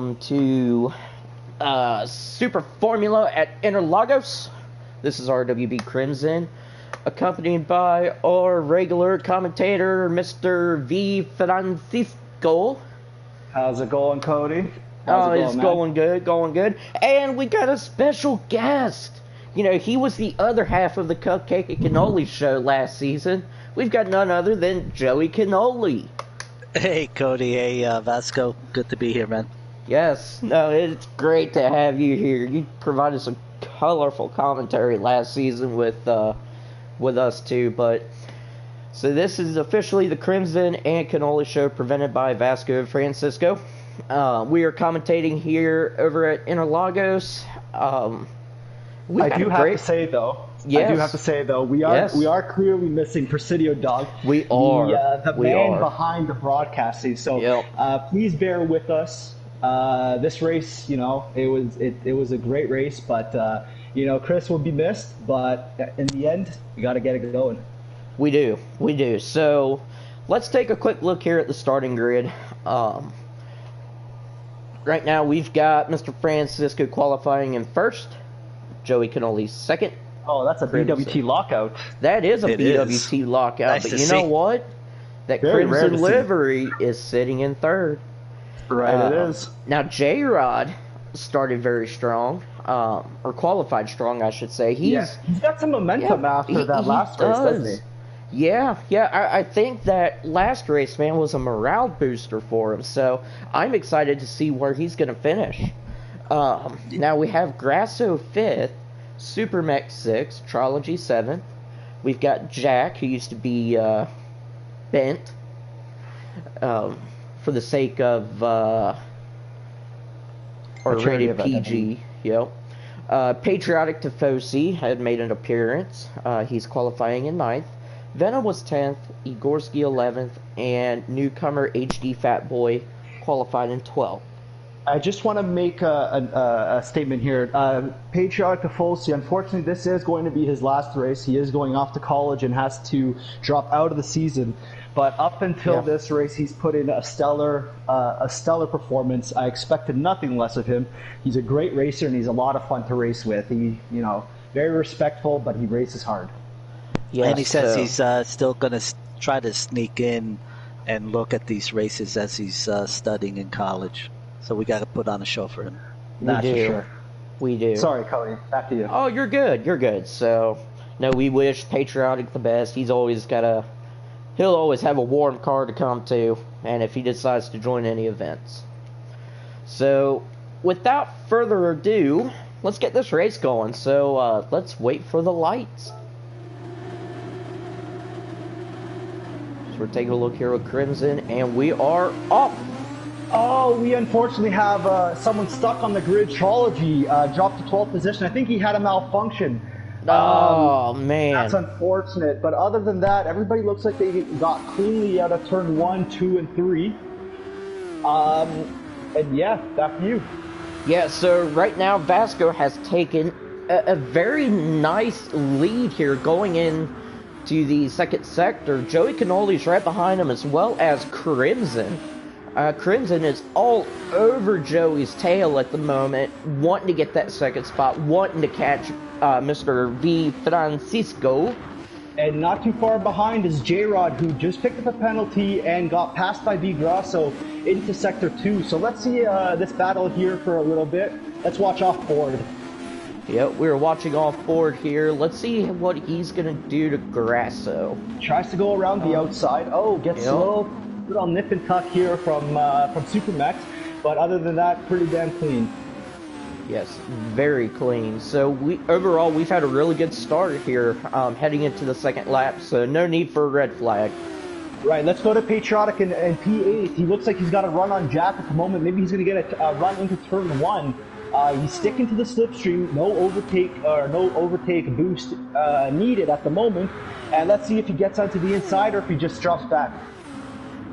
welcome to Super Formula at Interlagos. This is RWB Crimson, accompanied by our regular commentator, Mr. V. Francisco. How's it going, Cody? It's going good, going good. And we got a special guest. You know, he was the other half of the Cupcake and Cannoli show last season. We've got none other than Joey Cannoli. Hey, Cody. Hey, Vasco. Good to be here, man. Yes. No, it's great to have you here. You provided some colorful commentary last season with us, too. So this is officially the Crimson and Cannoli show presented by Vasco and Francisco. We are commentating here over at Interlagos. I do have to say, though, we are clearly missing Presidio Dog. We are. The man behind the broadcasting. So please bear with us. This race, you know, it was a great race, but you know, Chris will be missed. But in the end, we got to get it going. We do. So let's take a quick look here at the starting grid. Right now, we've got Mr. Francisco qualifying in first. Joey Cannoli second. Oh, that's a BWT lockout. That is a BWT lockout. Nice, but to you see. know what? That Very Crimson livery is sitting in third. Right, it is. Now, J-Rod started very strong, or qualified strong, I should say. He's got some momentum after that last race, doesn't he? Yeah. I think that last race, man, was a morale booster for him. So I'm excited to see where he's going to finish. Now we have Grasso 5th, Super Mech 6th, Trilogy 7th. We've got Jack, who used to be bent for the sake of or rated PG. Yep. Patriotic Tifosi had made an appearance. He's qualifying in 9th. Venom was 10th, Igorski 11th, and newcomer HD Fat Boy qualified in 12th. I just want to make a statement here. Patriotic Tifosi, unfortunately, this is going to be his last race. He is going off to college and has to drop out of the season. But up until this race, he's put in a stellar performance. I expected nothing less of him. He's a great racer, and he's a lot of fun to race with. He, you know, very respectful, but he races hard. Yes, and he says he's still going to try to sneak in and look at these races as he's studying in college. So we got to put on a show for him. That's for sure. We do. Sorry, Cody. Back to you. Oh, you're good. So, no, we wish Patriotic the best. He'll always have a warm car to come to, and if he decides to join any events. So, without further ado, let's get this race going. So, let's wait for the lights. So we're taking a look here with Crimson, and we are off. Oh, we unfortunately have someone stuck on the grid. Trilogy dropped to 12th position. I think he had a malfunction. Oh, man. That's unfortunate. But other than that, everybody looks like they got cleanly out of turn 1, 2, and 3. And yeah, that's you. Yeah, so right now Vasco has taken a very nice lead here going in to the second sector. Joey Cannoli's right behind him, as well as Crimson. Crimson is all over Joey's tail at the moment, wanting to get that second spot, wanting to catch Mr. V. Francisco. And not too far behind is J-Rod, who just picked up a penalty and got passed by V. Grasso into Sector 2. So let's see this battle here for a little bit. Let's watch off board. Yep, we're watching off board here. Let's see what he's going to do to Grasso. Tries to go around the outside. Oh, gets a little nip and tuck here from Super Mech. But other than that, pretty damn clean. Yes, very clean. So overall, we've had a really good start here heading into the second lap, so no need for a red flag. Right, let's go to Patriotic and P8. He looks like he's got a run on Jack at the moment. Maybe he's going to get a run into turn 1. He's sticking to the slipstream. No overtake boost needed at the moment. And let's see if he gets onto the inside or if he just drops back.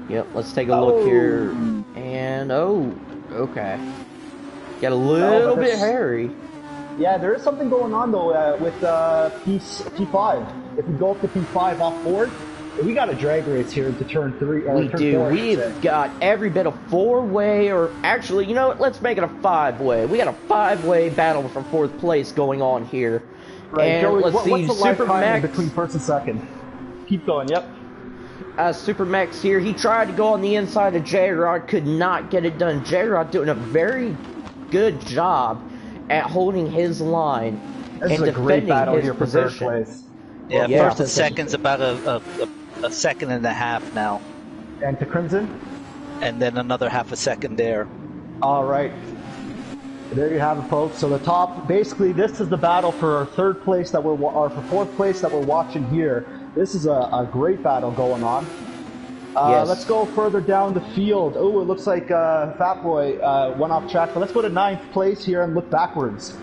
Yep, let's take a look here. And, okay. Got a little bit hairy. Yeah, there is something going on, though, with P5. If you go up to P5 off board, We got a drag race here into turn 3. Or We turn do. 4, I should We've say. got every bit of 4-way, or actually, you know what? Let's make it a 5-way. We got a 5-way battle for 4th place going on here. Right, And Joey, let's see, what's the live Super time Max, between first and second? Keep going, yep. Super Max here. He tried to go on the inside of J-Rod, could not get it done. J-Rod doing a very good job at holding his line This and is a great defending battle his here for third position. place. Yeah, Yeah. first and second's about a second and a half now, And to Crimson? and then another half a second there. All right. There you have it, folks. So the top, basically, this is the battle for third place that or for fourth place that we're watching here. This is a great battle going on. Yes. Let's go further down the field. Oh, it looks like Fat Boy went off track. But let's go to 9th place here and look backwards.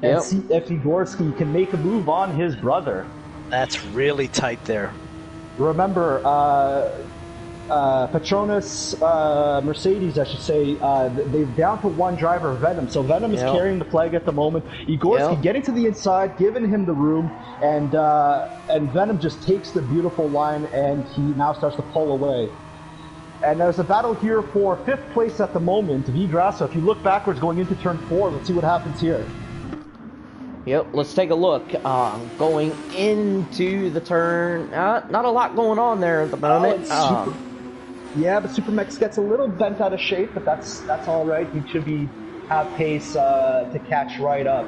Yep. And see if Igorski can make a move on his brother. That's really tight there. Remember, Petronas Mercedes, I should say, they're down to one driver, Venom. So Venom is Yep. carrying the flag at the moment. Igorski Yep. getting to the inside, giving him the room, and Venom just takes the beautiful line, and he now starts to pull away. And there's a battle here for 5th place at the moment, V-Grasso. If you look backwards going into turn 4, let's see what happens here. Yep, let's take a look. Going into the turn, not a lot going on there at the moment. Yeah, but Supermex gets a little bent out of shape, but that's all right. He should have pace to catch right up.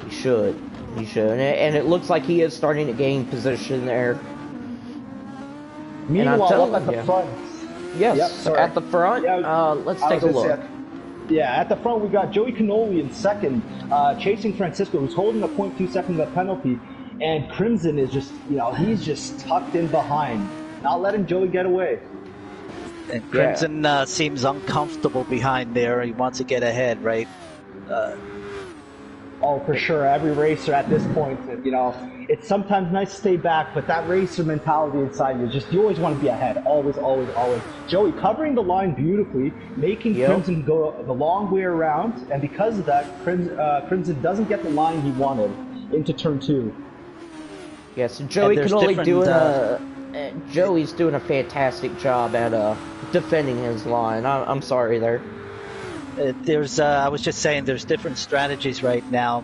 He should, and it looks like he is starting to gain position there. Meanwhile, telling up at the you. front. Yes, Yep, sorry. at the front. Yeah, Let's I take a was gonna look. say, yeah, at the front we got Joey Cannoli in second, chasing Francisco, who's holding a 0.2 seconds of penalty, and Crimson is just, he's just tucked in behind, not letting Joey get away. And Crimson seems uncomfortable behind there. He wants to get ahead, right? Oh, for sure. Every racer at this point, it's sometimes nice to stay back, but that racer mentality inside you always want to be ahead. Always, always, always. Joey covering the line beautifully, making Crimson go the long way around, and because of that, Crimson doesn't get the line he wanted into turn 2. Yeah, so Joey there's can only different, Joey's doing a fantastic job at defending his line. I'm sorry there. I was just saying, there's different strategies right now.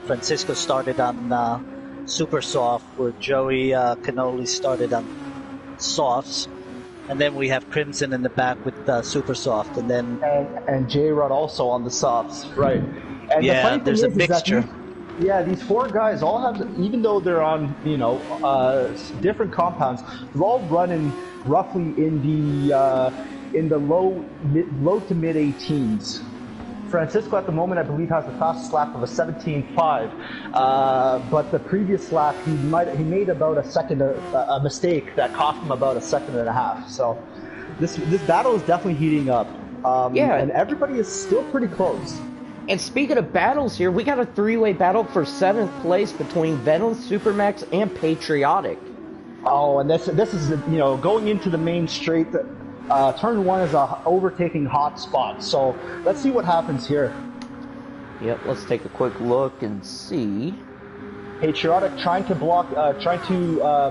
Francisco started on super soft, where Joey Cannoli started on softs, and then we have Crimson in the back with super soft, and then and J-Rod also on the softs, right? And the funny thing there's a is that mixture. these 4 guys all have, even though they're on different compounds, they're all running roughly in the low to mid 18s. Francisco at the moment, I believe, has the fastest lap of a 17.5, but the previous lap he made about a mistake that cost him about a second and a half. So this battle is definitely heating up. And everybody is still pretty close. And speaking of battles here, we got a 3-way battle for 7th place between Venom, Supermax, and Patriotic. Oh, and this is going into the main straight. Turn 1 is a overtaking hot spot. So let's see what happens here. Yep, let's take a quick look and see. Patriotic trying to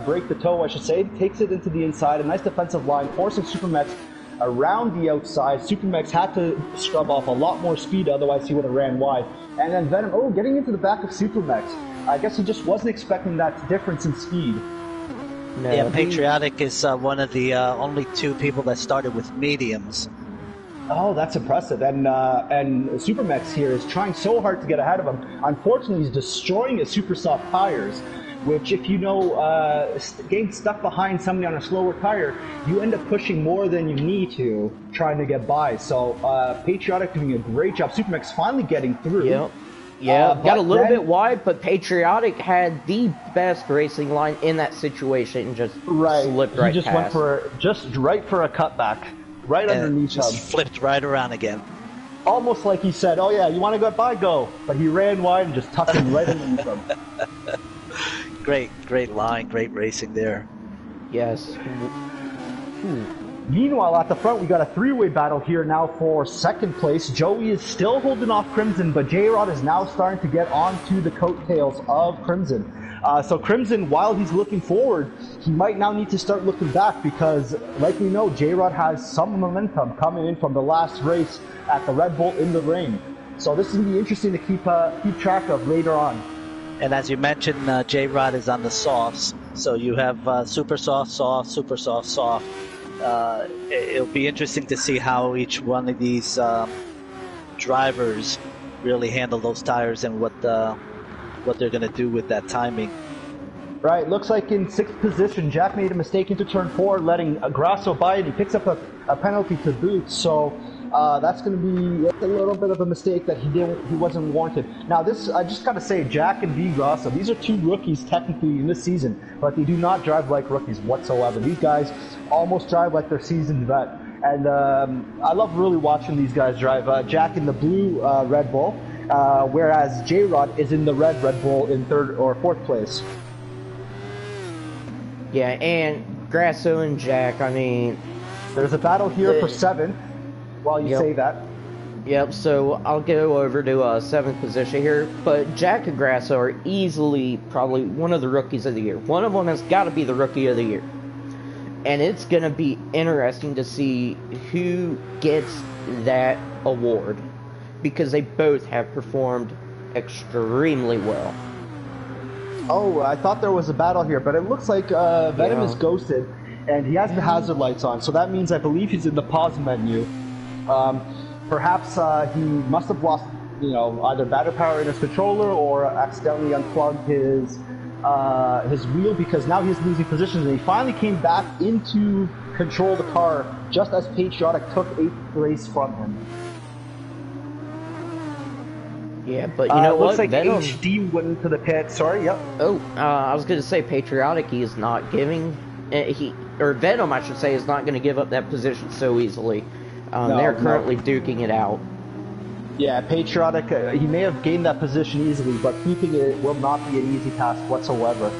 break the toe, I should say. Takes it into the inside. A nice defensive line, forcing Supermex around the outside. Supermex had to scrub off a lot more speed, otherwise he would have ran wide. And then Venom, getting into the back of Supermex. I guess he just wasn't expecting that difference in speed. No, Yeah, Patriotic is one of the only 2 people that started with mediums. Oh, that's impressive. And Supermex here is trying so hard to get ahead of him. Unfortunately, he's destroying his super soft tires, which, if getting stuck behind somebody on a slower tire, you end up pushing more than you need to, trying to get by. So Patriotic doing a great job. Supermex finally getting through. Yep. Got a little bit wide, but Patriotic had the best racing line in that situation and just slipped right He just past. went right for a cutback, right And underneath just him. flipped right around again. Almost like he said, "Oh yeah, you want to go by, go." But he ran wide and just tucked him right underneath him. Great line, great racing there. Yes. Meanwhile, at the front, we got a 3-way battle here now for 2nd place. Joey is still holding off Crimson, but J-Rod is now starting to get onto the coattails of Crimson. So Crimson, while he's looking forward, he might now need to start looking back because, like we know, J-Rod has some momentum coming in from the last race at the Red Bull in the rain. So this is going to be interesting to keep track of later on. And as you mentioned, J-Rod is on the softs. So you have super soft, soft, super soft, soft. It'll be interesting to see how each one of these drivers really handle those tires and what they're going to do with that timing. Right, looks like in 6th position, Jack made a mistake into turn 4, letting Grasso by, and he picks up a penalty to boot. So that's going to be a little bit of a mistake that he wasn't warranted. Now, this I just got to say, Jack and V Grasso, these are 2 rookies technically in this season, but they do not drive like rookies whatsoever. These guys almost drive like they're seasoned vet, and I love really watching these guys drive. Jack in the blue Red Bull, whereas J-Rod is in the red Red Bull in 3rd or 4th place. Yeah, and Grasso and Jack, I mean... There's a battle here for 7th, while you say that. Yep, so I'll go over to 7th position here, but Jack and Grasso are easily probably one of the rookies of the year. One of them has got to be the rookie of the year. And it's going to be interesting to see who gets that award, because they both have performed extremely well. Oh, I thought there was a battle here, but it looks like Venom is ghosted, and he has the hazard lights on, so that means I believe he's in the pause menu. Perhaps he must have lost, either battery power in his controller or accidentally unplugged his wheel, because now he's losing positions, and he finally came back into control of the car just as Patriotic took 8th place from him. Yeah, but you know what? Looks like Venom... HD went into the pit. Sorry, yep. Oh, I was going to say Patriotic, he is not giving... Venom, I should say, is not going to give up that position so easily. They're currently duking it out. Yeah, Patriotic, he may have gained that position easily, but keeping it will not be an easy task whatsoever.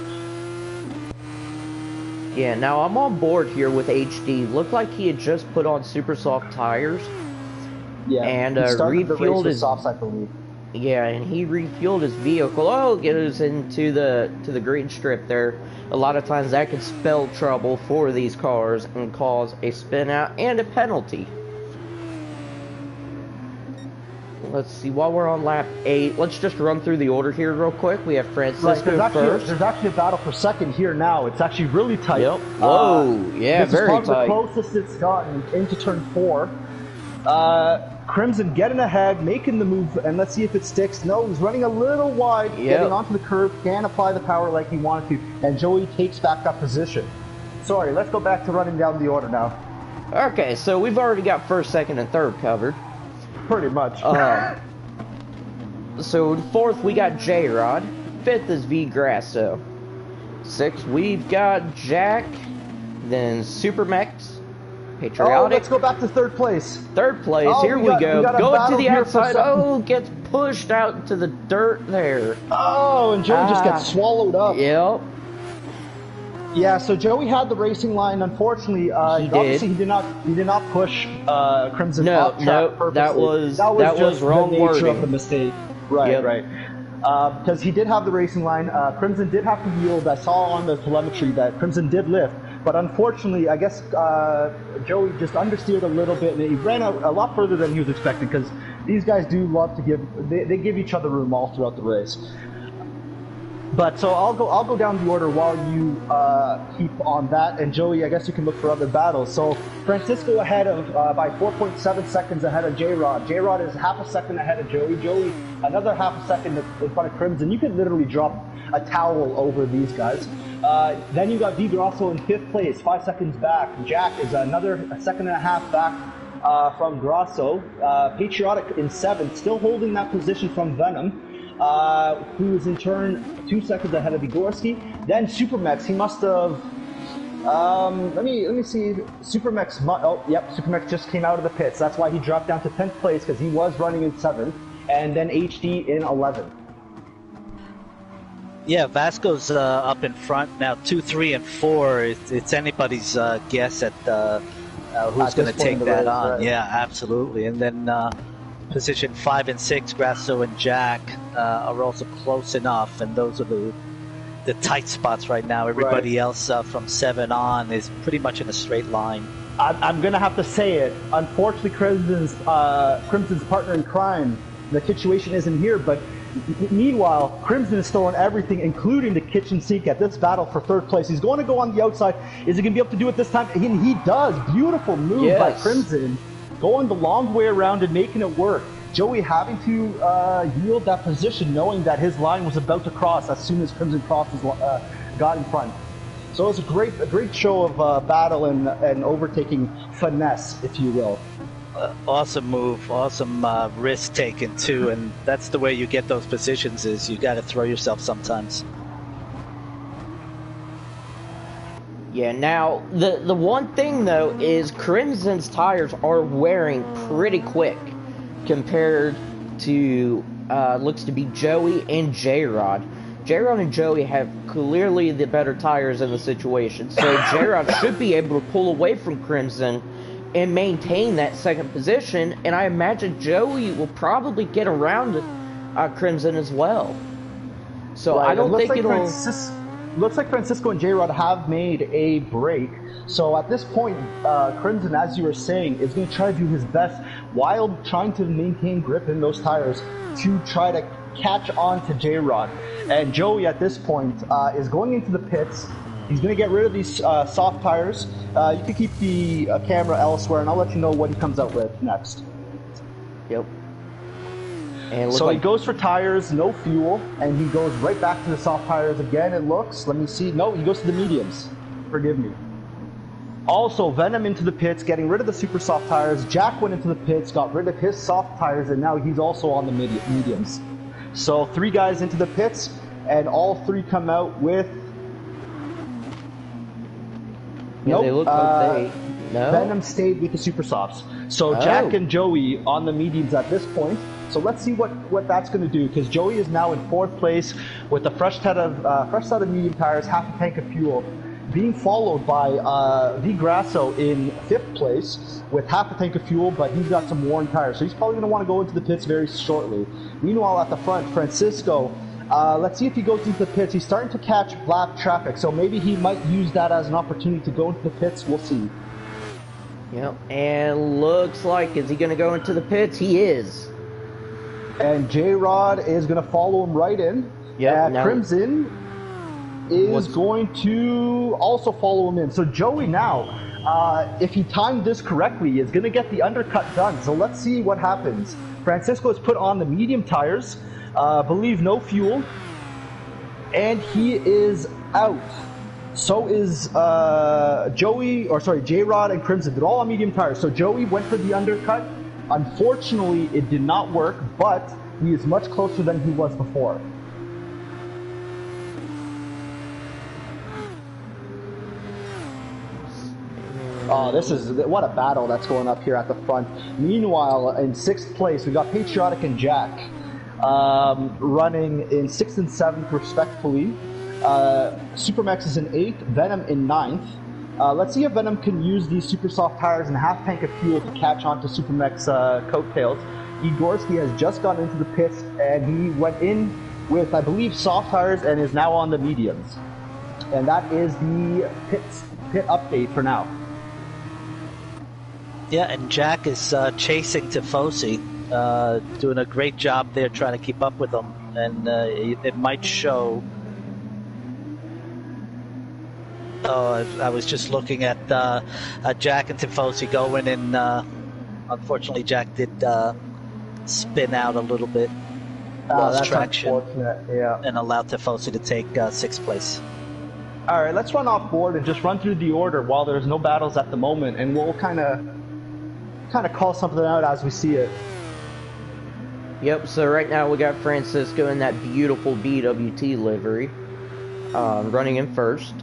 Yeah, now I'm on board here with HD. Looked like he had just put on super soft tires. Yeah, and he started the race refueled with softs, I believe. Yeah, and he refueled his vehicle. Oh, goes into the green strip there. A lot of times that could spell trouble for these cars and cause a spin out and a penalty. Let's see, while we're on lap 8, let's just run through the order here real quick. We have Francisco first. There's actually a battle for 2nd here now. It's actually really tight. Yep. Whoa, yeah, very tight. This is probably the closest it's gotten into turn 4. Crimson getting ahead, making the move, and let's see if it sticks. No, he's running a little wide, getting onto the curb, can't apply the power like he wanted to, and Joey takes back that position. Sorry, let's go back to running down the order now. Okay, so we've already got 1st, 2nd, and 3rd covered. Pretty much. So 4th, we got J-Rod. 5th is V Grasso. 6th, we've got Jack. Then Supermex. Patriotic. Oh, let's go back to 3rd place. 3rd place, here we go. Going to the outside. Oh, gets pushed out to the dirt there. Oh, and Joey just gets swallowed up. Yep. Yeah, so Joey had the racing line. Unfortunately, he did not push Crimson off track purposely. that was wrong the nature wording of the mistake. Right, right. Because he did have the racing line. Crimson did have to yield. I saw on the telemetry that Crimson did lift. But unfortunately, I guess Joey just understeered a little bit, and he ran a lot further than he was expecting, because these guys do love to they give each other room all throughout the race. But so I'll go down the order while you keep on that, and Joey, I guess you can look for other battles. So Francisco ahead of by 4.7 seconds ahead of J-Rod. J-Rod is half a second ahead of Joey. Joey another half a second in front of Crimson. You could literally drop a towel over these guys. Then you got V Grasso in 5th place, 5 seconds back. Jack is another second and a half back from Grasso. Patriotic in 7th, still holding that position from Venom, who is in turn 2 seconds ahead of Vigorski. Then Supermex, he must have. Let me see. Supermex. Supermex just came out of the pits. That's why he dropped down to 10th place, because he was running in 7th, and then HD in 11th. Yeah, Vasco's up in front now. 2, 3, and 4. It's anybody's guess at who's going to take that on. Right. Yeah, absolutely. And then position 5 and 6, Grasso and Jack are also close enough, and those are the the tight spots right now. Everybody else from 7 on is pretty much in a straight line. I'm going to have to say it. Unfortunately, Crimson's partner in crime, the situation isn't here, but meanwhile, Crimson is throwing everything, including the kitchen sink, at this battle for 3rd place. He's going to go on the outside. Is he going to be able to do it this time? And he does. Beautiful move by Crimson, going the long way around and making it work. Joey having to yield that position, knowing that his line was about to cross as soon as Crimson got in front. So it was a great show of battle and overtaking finesse, if you will. Awesome move, awesome risk taken too, and that's the way you get those positions. Is you got to throw yourself sometimes. Yeah, now, the one thing, though, is Crimson's tires are wearing pretty quick compared to, looks to be Joey and J-Rod. J-Rod and Joey have clearly the better tires in the situation, so J-Rod should be able to pull away from Crimson and maintain that 2nd position, and I imagine Joey will probably get around Crimson as well. So I don't think it'll... Looks like Francisco and J-Rod have made a break. So at this point, Crimson, as you were saying, is going to try to do his best while trying to maintain grip in those tires to try to catch on to J-Rod. And Joey, at this point, is going into the pits. He's going to get rid of these soft tires. You can keep the camera elsewhere, and I'll let you know what he comes out with next. Yep. And so he goes for tires, no fuel, and he goes right back to the soft tires again, it looks. Let me see. No, he goes to the mediums. Forgive me. Also, Venom into the pits, getting rid of the super soft tires. Jack went into the pits, got rid of his soft tires, and now he's also on the mediums. So 3 guys into the pits, and all 3 come out with... Yeah, they look like they... No? Venom stayed with the super softs. So Jack and Joey on the mediums at this point. So let's see what that's going to do, because Joey is now in 4th place with a fresh set of medium tires, half a tank of fuel, being followed by V Grasso in 5th place with half a tank of fuel, but he's got some worn tires, so he's probably going to want to go into the pits very shortly. Meanwhile, at the front, Francisco, let's see if he goes into the pits. He's starting to catch black traffic, so maybe he might use that as an opportunity to go into the pits. We'll see. Yep, and looks like, is he going to go into the pits? He is. And J-Rod is going to follow him right in. Yep. Crimson is going to also follow him in. So Joey now, if he timed this correctly, is going to get the undercut done. So let's see what happens. Francisco has put on the medium tires, believe no fuel, and he is out. So is J-Rod and Crimson. They're all on medium tires. So Joey went for the undercut. Unfortunately, it did not work, but he is much closer than he was before. Oh, what a battle that's going up here at the front. Meanwhile, in 6th place, we got Patriotic and Jack running in 6th and 7th, respectfully. Supermax is in 8th, Venom in 9th. Let's see if Venom can use these super soft tires and half tank of fuel to catch on to Supermax coattails. Igorski has just gone into the pits, and he went in with, I believe, soft tires and is now on the mediums. And that is the pit update for now. Yeah, and Jack is chasing Tifosi, doing a great job there trying to keep up with him, and it might show. Oh, I was just looking at Jack and Tifosi going, and unfortunately Jack did spin out a little bit, lost traction, and allowed Tifosi to take 6th place. All right, let's run off board and just run through the order while there's no battles at the moment, and we'll kind of call something out as we see it. Yep, so right now we got Francisco in that beautiful BWT livery, running in first.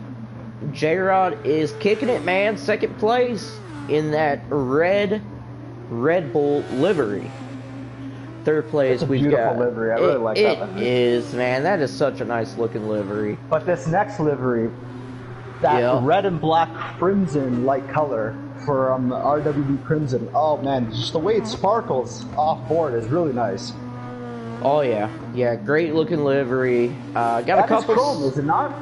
J-Rod is kicking it, man, 2nd place in that red Bull livery. 3rd place, we've got... beautiful livery, I really like that. It is, man, that is such a nice looking livery. But this next livery, that red and black crimson-like color from RWB Crimson, oh man, just the way it sparkles off board is really nice. Oh yeah, yeah, great looking livery. Got a That is couple. chrome, is it not?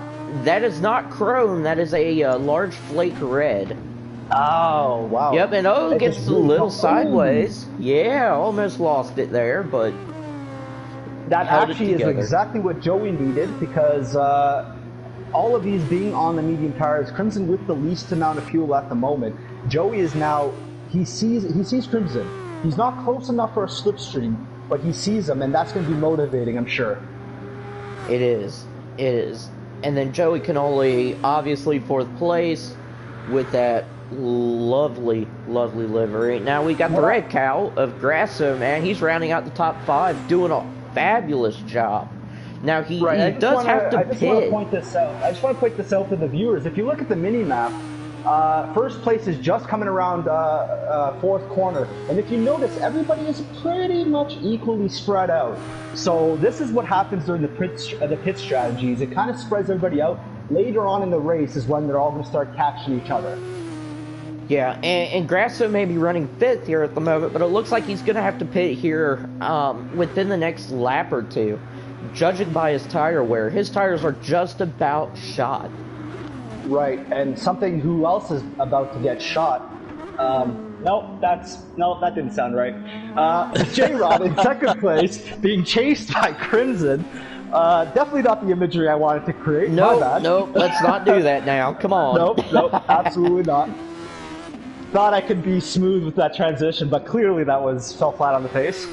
That is not chrome. That is a large flake red. Oh, wow. Yep, and It gets just a really little felt- sideways. Yeah, almost lost it there, but That held it actually is together. exactly what Joey needed because all of these being on the medium tires, Crimson with the least amount of fuel at the moment. Joey is now he sees Crimson. He's not close enough for a slipstream, but he sees him, and that's going to be motivating, I'm sure. It is. It is. And then Joey Cannoli, obviously fourth place with that lovely, lovely livery. Now we got the red cow of Grasso, man. He's rounding out the top 5, doing a fabulous job. Now he does have to I just want to pit. point this out. I just want to point this out to the viewers. If you look at the mini map, first place is just coming around fourth corner, and if you notice, everybody is pretty much equally spread out. So this is what happens during the pit strategies. It kind of spreads everybody out. Later on in the race is when they're all going to start catching each other. Yeah, and Grasso may be running 5th here at the moment, but it looks like he's going to have to pit here within the next lap or two, judging by his tire wear. His tires are just about shot. Right, and something who else is about to get shot. That didn't sound right. J-Rod in second place, being chased by Crimson. Definitely not the imagery I wanted to create. My bad. Nope, let's not do that now. Come on. Nope, absolutely not. Thought I could be smooth with that transition, but clearly that fell flat on the face.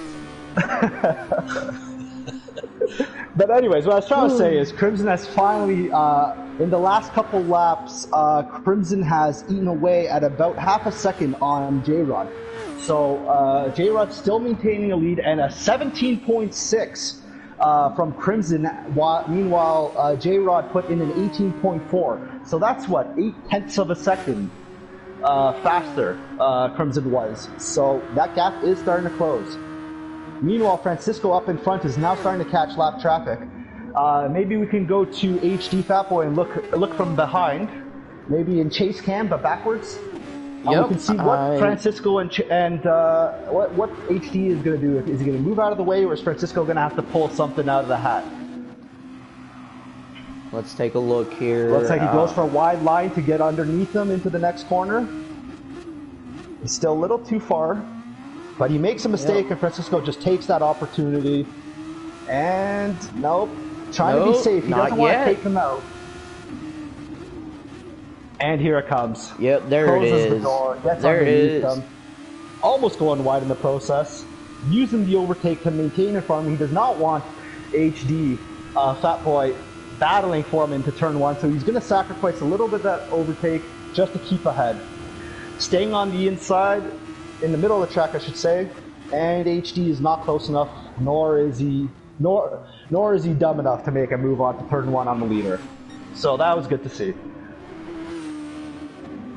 But anyways, what I was trying to say is Crimson has finally, in the last couple laps, Crimson has eaten away at about half a second on J-Rod. So J-Rod's still maintaining a lead and a 17.6 from Crimson. Meanwhile, J-Rod put in an 18.4. So that's what, 0.8 of a second faster Crimson was. So that gap is starting to close. Meanwhile, Francisco up in front is now starting to catch lap traffic. Maybe we can go to HD Fatboy and look from behind, maybe in chase cam, but backwards. We can see what Francisco and what HD is going to do. Is he going to move out of the way, or is Francisco going to have to pull something out of the hat? Let's take a look here. Looks like he goes for a wide line to get underneath him into the next corner. He's still a little too far. But he makes a mistake, and Francisco just takes that opportunity. And nope, trying to be safe. He doesn't want to take him out. And here it comes. Yep, there it is. Closes the door, gets there it underneath is. him. Almost going wide in the process. Using the overtake to maintain in front of him. He does not want HD, Fatboy, battling for him into turn 1. So he's going to sacrifice a little bit of that overtake just to keep ahead. Staying on the inside, in the middle of the track, I should say, and HD is not close enough, nor is he dumb enough to make a move on to turn 1 on the leader. So that was good to see.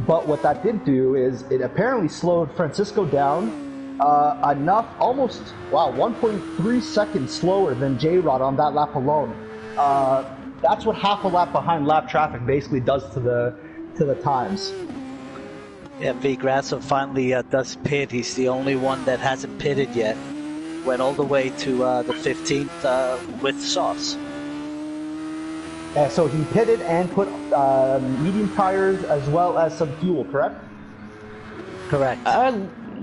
But what that did do is it apparently slowed Francisco down enough, almost 1.3 seconds slower than J-Rod on that lap alone. That's what half a lap behind lap traffic basically does to the times. Yeah, V. Grasso finally does pit. He's the only one that hasn't pitted yet. Went all the way to the 15th with softs. So he pitted and put medium tires as well as some fuel, correct? Correct.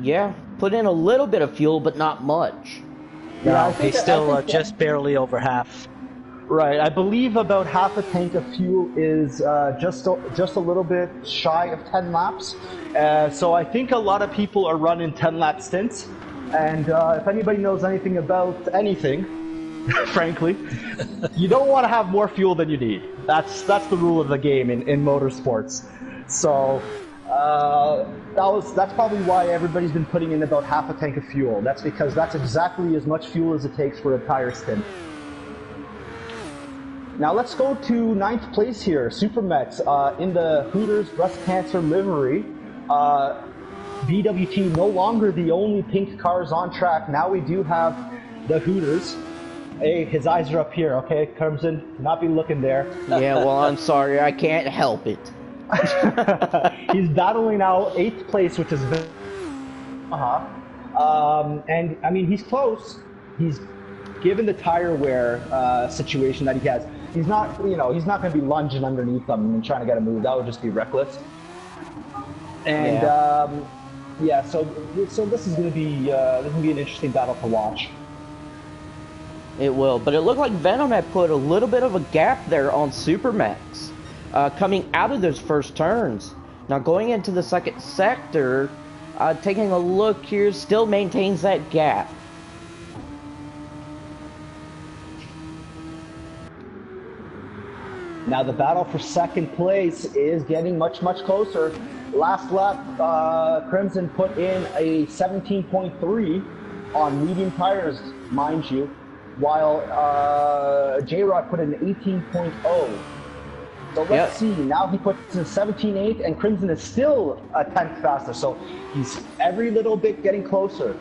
Yeah, put in a little bit of fuel, but not much. No, he's still just barely over half. Right, I believe about half a tank of fuel is just a little bit shy of 10 laps. So I think a lot of people are running 10-lap stints. And if anybody knows anything about anything, frankly, you don't want to have more fuel than you need. That's the rule of the game in motorsports. So that's probably why everybody's been putting in about half a tank of fuel. That's because that's exactly as much fuel as it takes for a tire stint. Now let's go to 9th place here, Super Mets, in the Hooters breast cancer livery. BWT no longer the only pink cars on track. Now we do have the Hooters. Hey, his eyes are up here, okay, Crimson? Do not be looking there. Yeah, well, I'm sorry, I can't help it. He's battling now 8th place, which is and I mean he's close. He's given the tire wear situation that he has, he's not going to be lunging underneath them and trying to get a move. That would just be reckless. And so this is going to be an interesting battle to watch. It will, but it looked like Venom had put a little bit of a gap there on Supermax, coming out of those first turns. Now going into the second sector, taking a look here, still maintains that gap. Now the battle for second place is getting much closer. Last lap, Crimson put in a 17.3 on medium tires, mind you, while J-Rod put in 18.0. So let's see, now he puts in 17.8 and Crimson is still a tenth faster, so he's every little bit getting closer.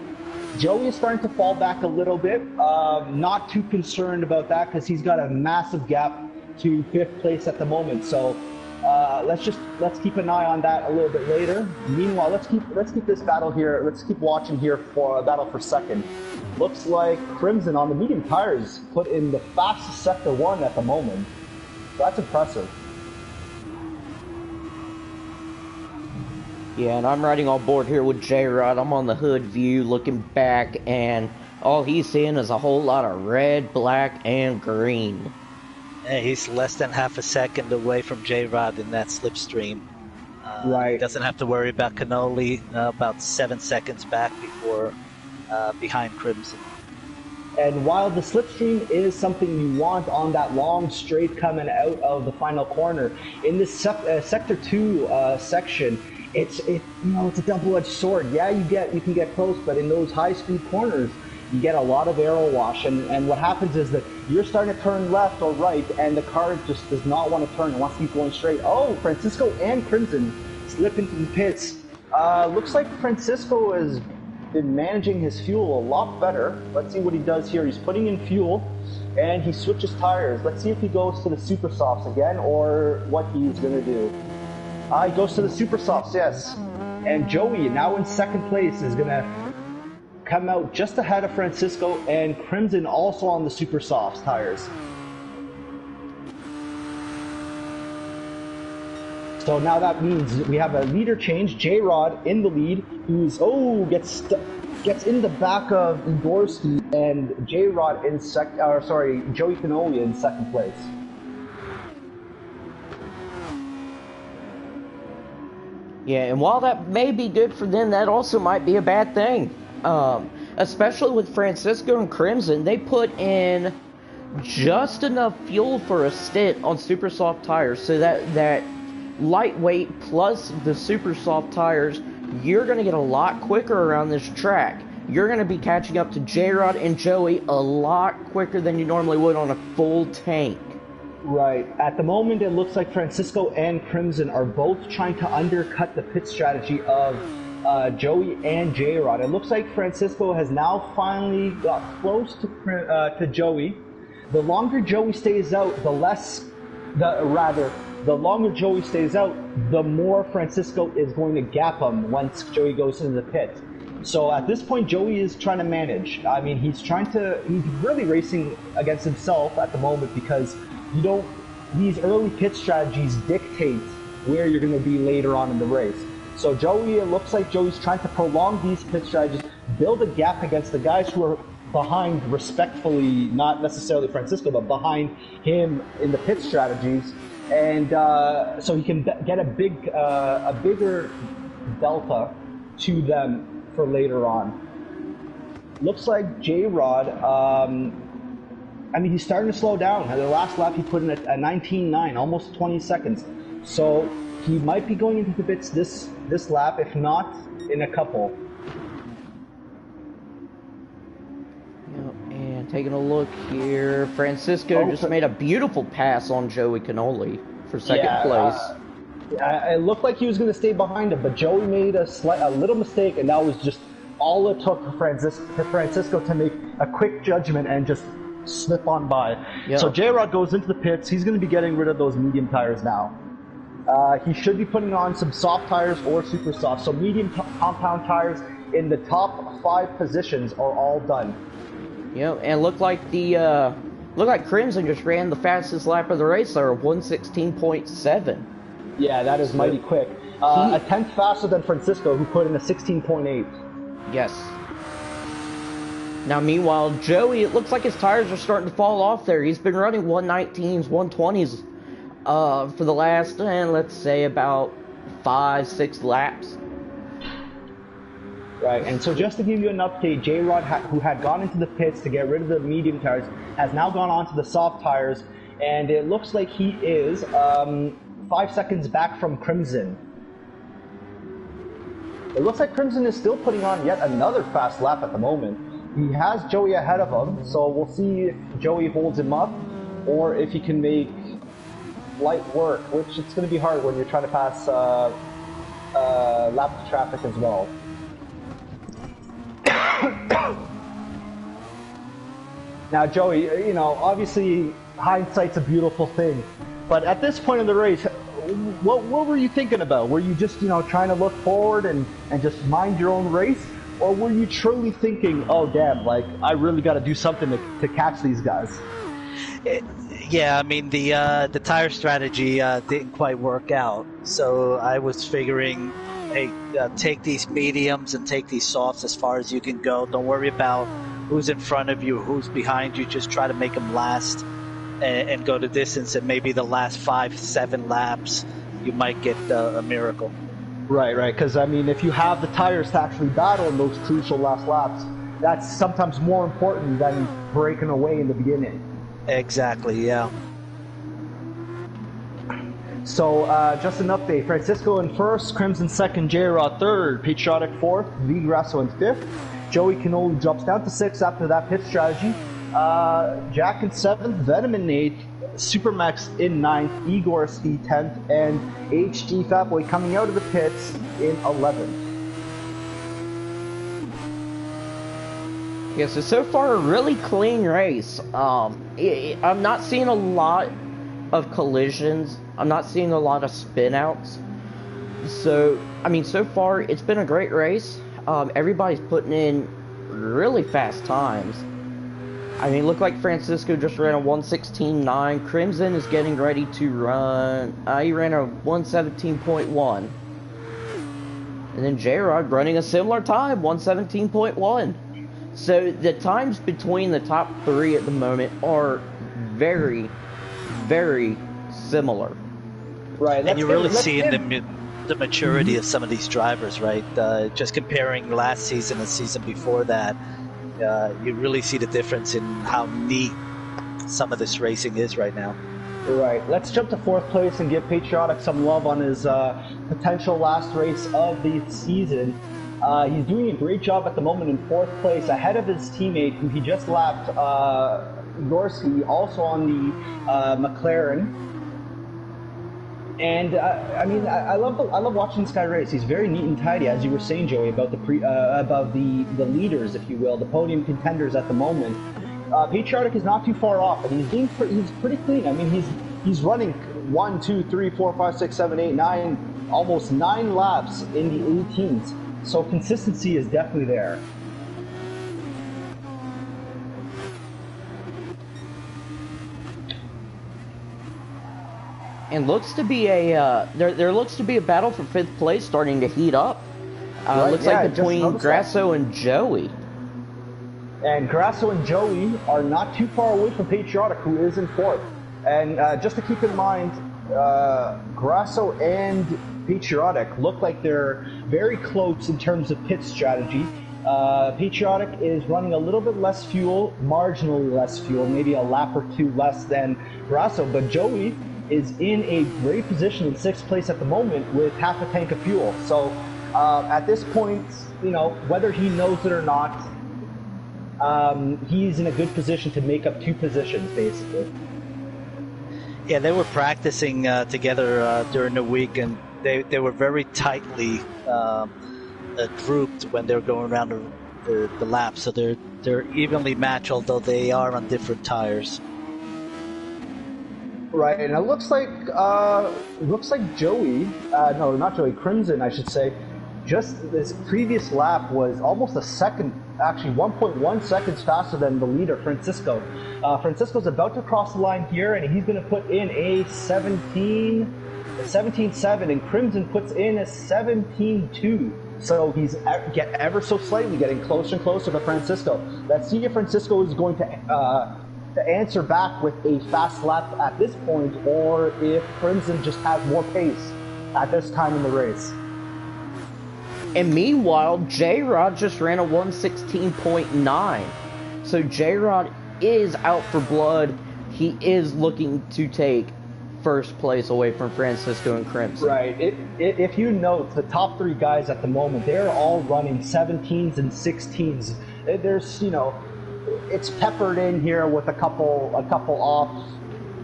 Joey is starting to fall back a little bit, not too concerned about that because he's got a massive gap to fifth place at the moment. So let's keep an eye on that a little bit later. Meanwhile, let's keep this battle here. Let's keep watching here for a battle for second. Looks like Crimson on the medium tires put in the fastest sector 1 at the moment. So that's impressive. Yeah, and I'm riding on board here with J-Rod. I'm on the hood view looking back, and all he's seeing is a whole lot of red, black, and green. Yeah, he's less than half a second away from J-Rod in that slipstream. Right. He doesn't have to worry about Cannoli, about 7 seconds back behind Crimson. And while the slipstream is something you want on that long straight coming out of the final corner, in this sector 2 section, it's a double-edged sword. Yeah, you can get close, but in those high-speed corners, you get a lot of aero wash, and what happens is that you're starting to turn left or right, and the car just does not want to turn. It wants to keep going straight. Oh, Francisco and Crimson slip into the pits. Looks like Francisco has been managing his fuel a lot better. Let's see what he does here. He's putting in fuel, and he switches tires. Let's see if he goes to the super softs again, or what he's going to do. He goes to the super softs, yes. And Joey, now in second place, is going to come out just ahead of Francisco, and Crimson also on the super softs tires. So now that means we have a leader change. J-Rod in the lead, who's gets in the back of Igorski, and J-Rod in Joey Cannoli in second place. Yeah, and while that may be good for them, that also might be a bad thing. Especially with Francisco and Crimson, they put in just enough fuel for a stint on super soft tires, so that lightweight plus the super soft tires, you're going to get a lot quicker around this track. You're going to be catching up to J-Rod and Joey a lot quicker than you normally would on a full tank. Right. At the moment, it looks like Francisco and Crimson are both trying to undercut the pit strategy of Joey and J-Rod. It looks like Francisco has now finally got close to Joey. The longer Joey stays out, the longer Joey stays out, the more Francisco is going to gap him once Joey goes into the pit. So at this point, Joey is trying to manage. I mean, he's really racing against himself at the moment, because these early pit strategies dictate where you're going to be later on in the race. So it looks like Joey's trying to prolong these pit strategies, build a gap against the guys who are behind, respectfully, not necessarily Francisco, but behind him in the pit strategies, and so he can get a bigger delta to them for later on. Looks like J-Rod, he's starting to slow down. At the last lap, he put in a 19.9, almost 20 seconds. So he might be going into the pits this lap, if not in a couple. And taking a look here, Francisco just made a beautiful pass on Joey Cannoli for second place. It looked like he was going to stay behind him, but Joey made a little mistake, and that was just all it took for Francisco to make a quick judgment and just slip on by. Yep. So J-Rod goes into the pits. He's going to be getting rid of those medium tires now. He should be putting on some soft tires or super soft. So medium compound tires in the top 5 positions are all done. You know, and looked like Crimson just ran the fastest lap of the race there, 1:16.7. Yeah, that is mighty quick. A tenth faster than Francisco, who put in a 16.8. Yes. Now, meanwhile, Joey, it looks like his tires are starting to fall off there. He's been running 119s, 120s for the last, let's say, about 5-6 laps. Right, and so just to give you an update, J-Rod, who had gone into the pits to get rid of the medium tires, has now gone on to the soft tires, and it looks like he is 5 seconds back from Crimson. It looks like Crimson is still putting on yet another fast lap at the moment. He has Joey ahead of him, so we'll see if Joey holds him up, or if he can make light work, which it's going to be hard when you're trying to pass lap of traffic as well. Now, Joey, you know, obviously hindsight's a beautiful thing, but at this point in the race, what were you thinking about? Were you just, you know, trying to look forward and just mind your own race, or were you truly thinking, oh damn, like I really got to do something to catch these guys? Yeah, I mean the tire strategy didn't quite work out, so I was figuring, hey, take these mediums and take these softs as far as you can go. Don't worry about who's in front of you, who's behind you. Just try to make them last and go the distance. And maybe the last 5-7 laps, you might get a miracle. Right. Because I mean, if you have the tires to actually battle in those crucial last laps, that's sometimes more important than breaking away in the beginning. Exactly. Yeah. So, just an update. Francisco in first, Crimson second, J-Rod third, Patriotic fourth, V. Grasso in fifth. Joey Canoli drops down to sixth after that pit strategy. Jack in seventh, Venom in eighth, Supermax in ninth, Igor Ski 10th, and HD Fatboy coming out of the pits in 11th. Yeah, so far a really clean race. I'm not seeing a lot of collisions. I'm not seeing a lot of spin-outs. So, I mean, so far, it's been a great race. Everybody's putting in really fast times. I mean, look like Francisco just ran a 1:16.9. Crimson is getting ready to run... he ran a 1:17.1. And then J-Rod running a similar time, 1:17.1. So, the times between the top three at the moment are very, very similar. Right, and you're really seeing the maturity of some of these drivers, right? Just comparing last season and the season before that, you really see the difference in how neat some of this racing is right now. Right, let's jump to fourth place and give Patriotic some love on his potential last race of the season. He's doing a great job at the moment in fourth place, ahead of his teammate who he just lapped, Gorski, also on the McLaren. And I mean, I love watching this guy race. He's very neat and tidy, as you were saying, Joey, about the leaders, if you will, the podium contenders at the moment. Patriotic is not too far off, and he's pretty clean. I mean, he's running 1, 2, 3, 4, 5, 6, 7, 8, 9, almost 9 laps in the 18s. So consistency is definitely there. And looks to be there looks to be a battle for 5th place starting to heat up. Right, looks like between Grasso and Joey. And Grasso and Joey are not too far away from Patriotic, who is in 4th. And just to keep in mind, Grasso and Patriotic look like they're very close in terms of pit strategy. Patriotic is running a little bit less fuel, marginally less fuel, maybe a lap or 2 less than Grasso, but Joey is in a great position in 6th place at the moment with half a tank of fuel. So at this point, you know, whether he knows it or not, he's in a good position to make up 2 positions, basically. Yeah, they were practicing together during the week, and they were very tightly grouped when they were going around the lap. So they're evenly matched, although they are on different tires. Right, and it looks like Joey, no, not Joey, Crimson, I should say. Just this previous lap was almost a second actually 1.1 seconds faster than the leader, Francisco. Francisco's about to cross the line here, and he's going to put in a 17.7, and Crimson puts in a 17.2. So he's ever so slightly getting closer and closer to Francisco. Let's see if Francisco is going to answer back with a fast lap at this point, or if Crimson just has more pace at this time in the race. And meanwhile, J-Rod just ran a 116.9. So J-Rod is out for blood. He is looking to take first place away from Francisco and Crimson. Right. If you note, the top three guys at the moment, they're all running 17s and 16s. There's, it's peppered in here with a couple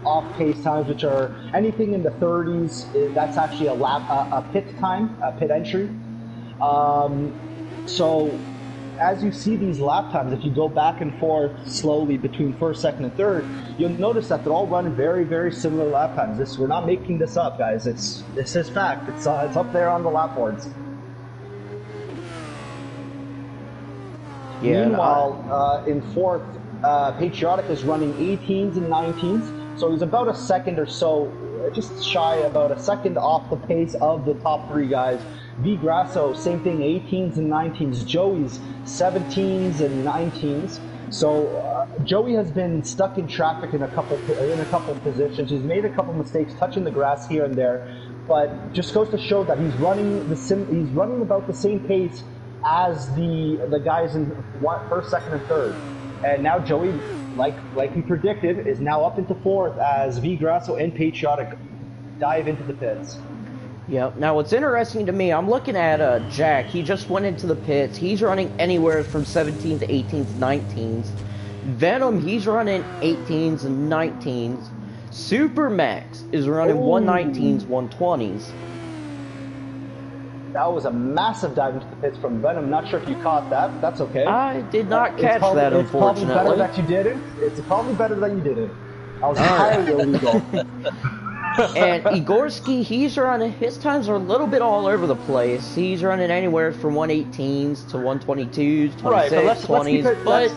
off pace times, which are anything in the 30s. That's actually a pit time, a pit entry. So as you see these lap times, if you go back and forth slowly between first, second, and third, you'll notice that they're all running very, very similar lap times. We're not making this up, guys. This is fact. It's up there on the lap boards. Yeah, Meanwhile, in fourth, Patriotic is running 18s and 19s, so he's about a second or so, just shy about a second off the pace of the top three guys. V. Grasso, same thing, 18s and 19s. Joey's 17s and 19s. So Joey has been stuck in traffic in a couple of positions. He's made a couple mistakes touching the grass here and there, but just goes to show that he's running about the same pace as the guys in first, second, and third. And now Joey, like we predicted, is now up into fourth as V. Grasso and Patriotic dive into the pits. Yep. Now, what's interesting to me, I'm looking at Jack. He just went into the pits. He's running anywhere from 17s to 18s, 19s. Venom, he's running 18s and 19s. Supermax is running 119s, 120s. That was a massive dive into the pits from Venom. Not sure if you caught that. That's okay. I did not catch that, unfortunately. It's probably better that you didn't. It's probably better that you didn't. I was highly illegal. And Igorski, he's running, his times are a little bit all over the place. He's running anywhere from 118s to 122s, 26, right, but 20s.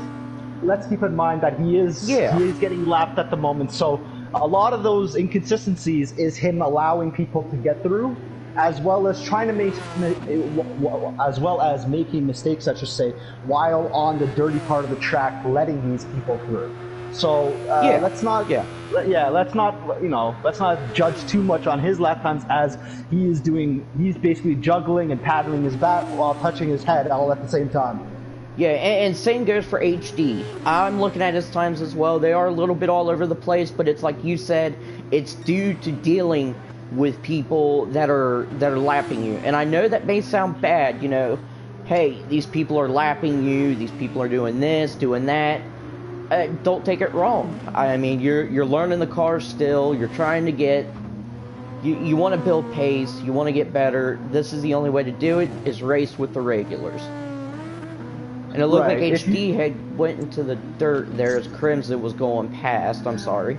Let's keep in mind that he is getting lapped at the moment. So a lot of those inconsistencies is him allowing people to get through, as well as making mistakes, I should say, while on the dirty part of the track, letting these people through. So let's not judge too much on his lap times, as he's basically juggling and paddling his back while touching his head all at the same time. Yeah, and same goes for HD. I'm looking at his times as well. They are a little bit all over the place, but it's like you said, it's due to dealing with people that are lapping you. And I know that may sound bad, hey, these people are lapping you, these people are doing this, doing that. Don't take it wrong. I mean, you're learning the car still. You're trying to get. You want to build pace. You want to get better. This is the only way to do it. Is race with the regulars. And it looked like HD had went into the dirt there as Crimson was going past. I'm sorry.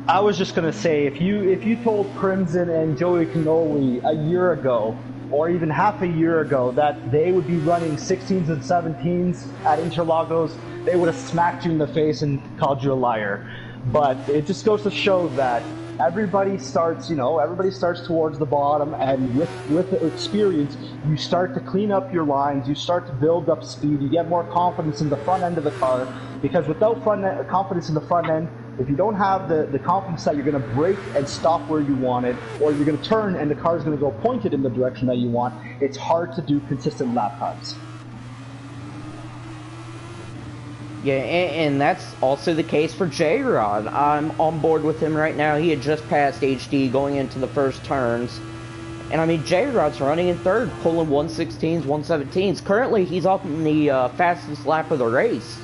I was just gonna say, if you told Crimson and Joey Cannoli a year ago, or even half a year ago, that they would be running 16s and 17s at Interlagos, they would have smacked you in the face and called you a liar. But it just goes to show that everybody starts towards the bottom, and with the experience, you start to clean up your lines, you start to build up speed, you get more confidence in the front end of the car, because without confidence in the front end, if you don't have the confidence that you're going to brake and stop where you want it, or you're going to turn and the car is going to go pointed in the direction that you want, it's hard to do consistent lap times. Yeah, and that's also the case for J-Rod. I'm on board with him right now. He had just passed HD going into the first turns. And I mean, J-Rod's running in third, pulling 116s, 117s. Currently, he's on the fastest lap of the race.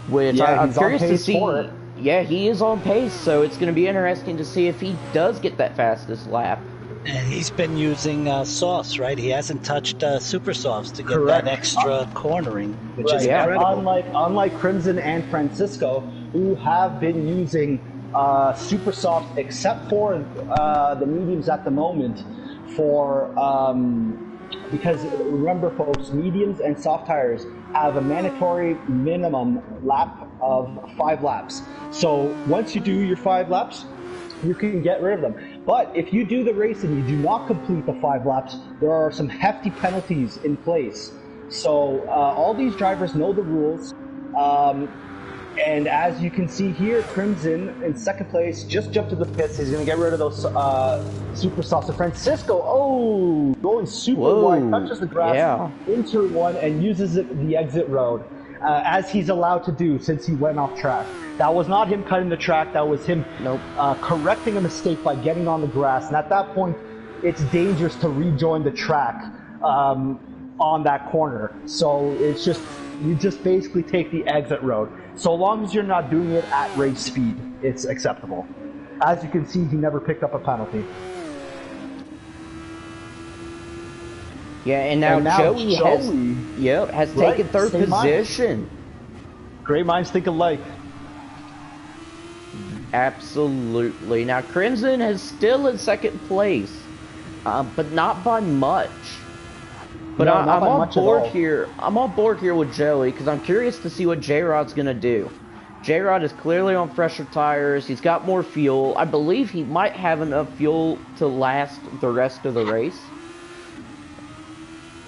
Which I'm curious to see. Yeah, he is on pace, so it's going to be interesting to see if he does get that fastest lap. And he's been using softs, right? He hasn't touched super softs to get that extra cornering, which is incredible. Unlike Crimson and Francisco, who have been using super softs, except for the mediums at the moment, because remember, folks, mediums and soft tires have a mandatory minimum lap of 5 laps. So once you do your 5 laps, you can get rid of them. But if you do the race and you do not complete the 5 laps, there are some hefty penalties in place. So all these drivers know the rules. And as you can see here, Crimson in second place just jumped to the pits. He's going to get rid of those super softs. So Francisco, going super wide, touches the grass into one and uses the exit road, as he's allowed to do since he went off track. That was not him cutting the track. That was him correcting a mistake by getting on the grass. And at that point, it's dangerous to rejoin the track on that corner. So it's just, you just basically take the exit road. So long as you're not doing it at race speed, it's acceptable. As you can see, he never picked up a penalty. Yeah, and now Joey has taken third position. Great minds think alike. Absolutely. Now Crimson is still in second place, but not by much. But I'm on board here. I'm on board here with Joey because I'm curious to see what J-Rod's gonna do. J-Rod is clearly on fresher tires. He's got more fuel. I believe he might have enough fuel to last the rest of the race.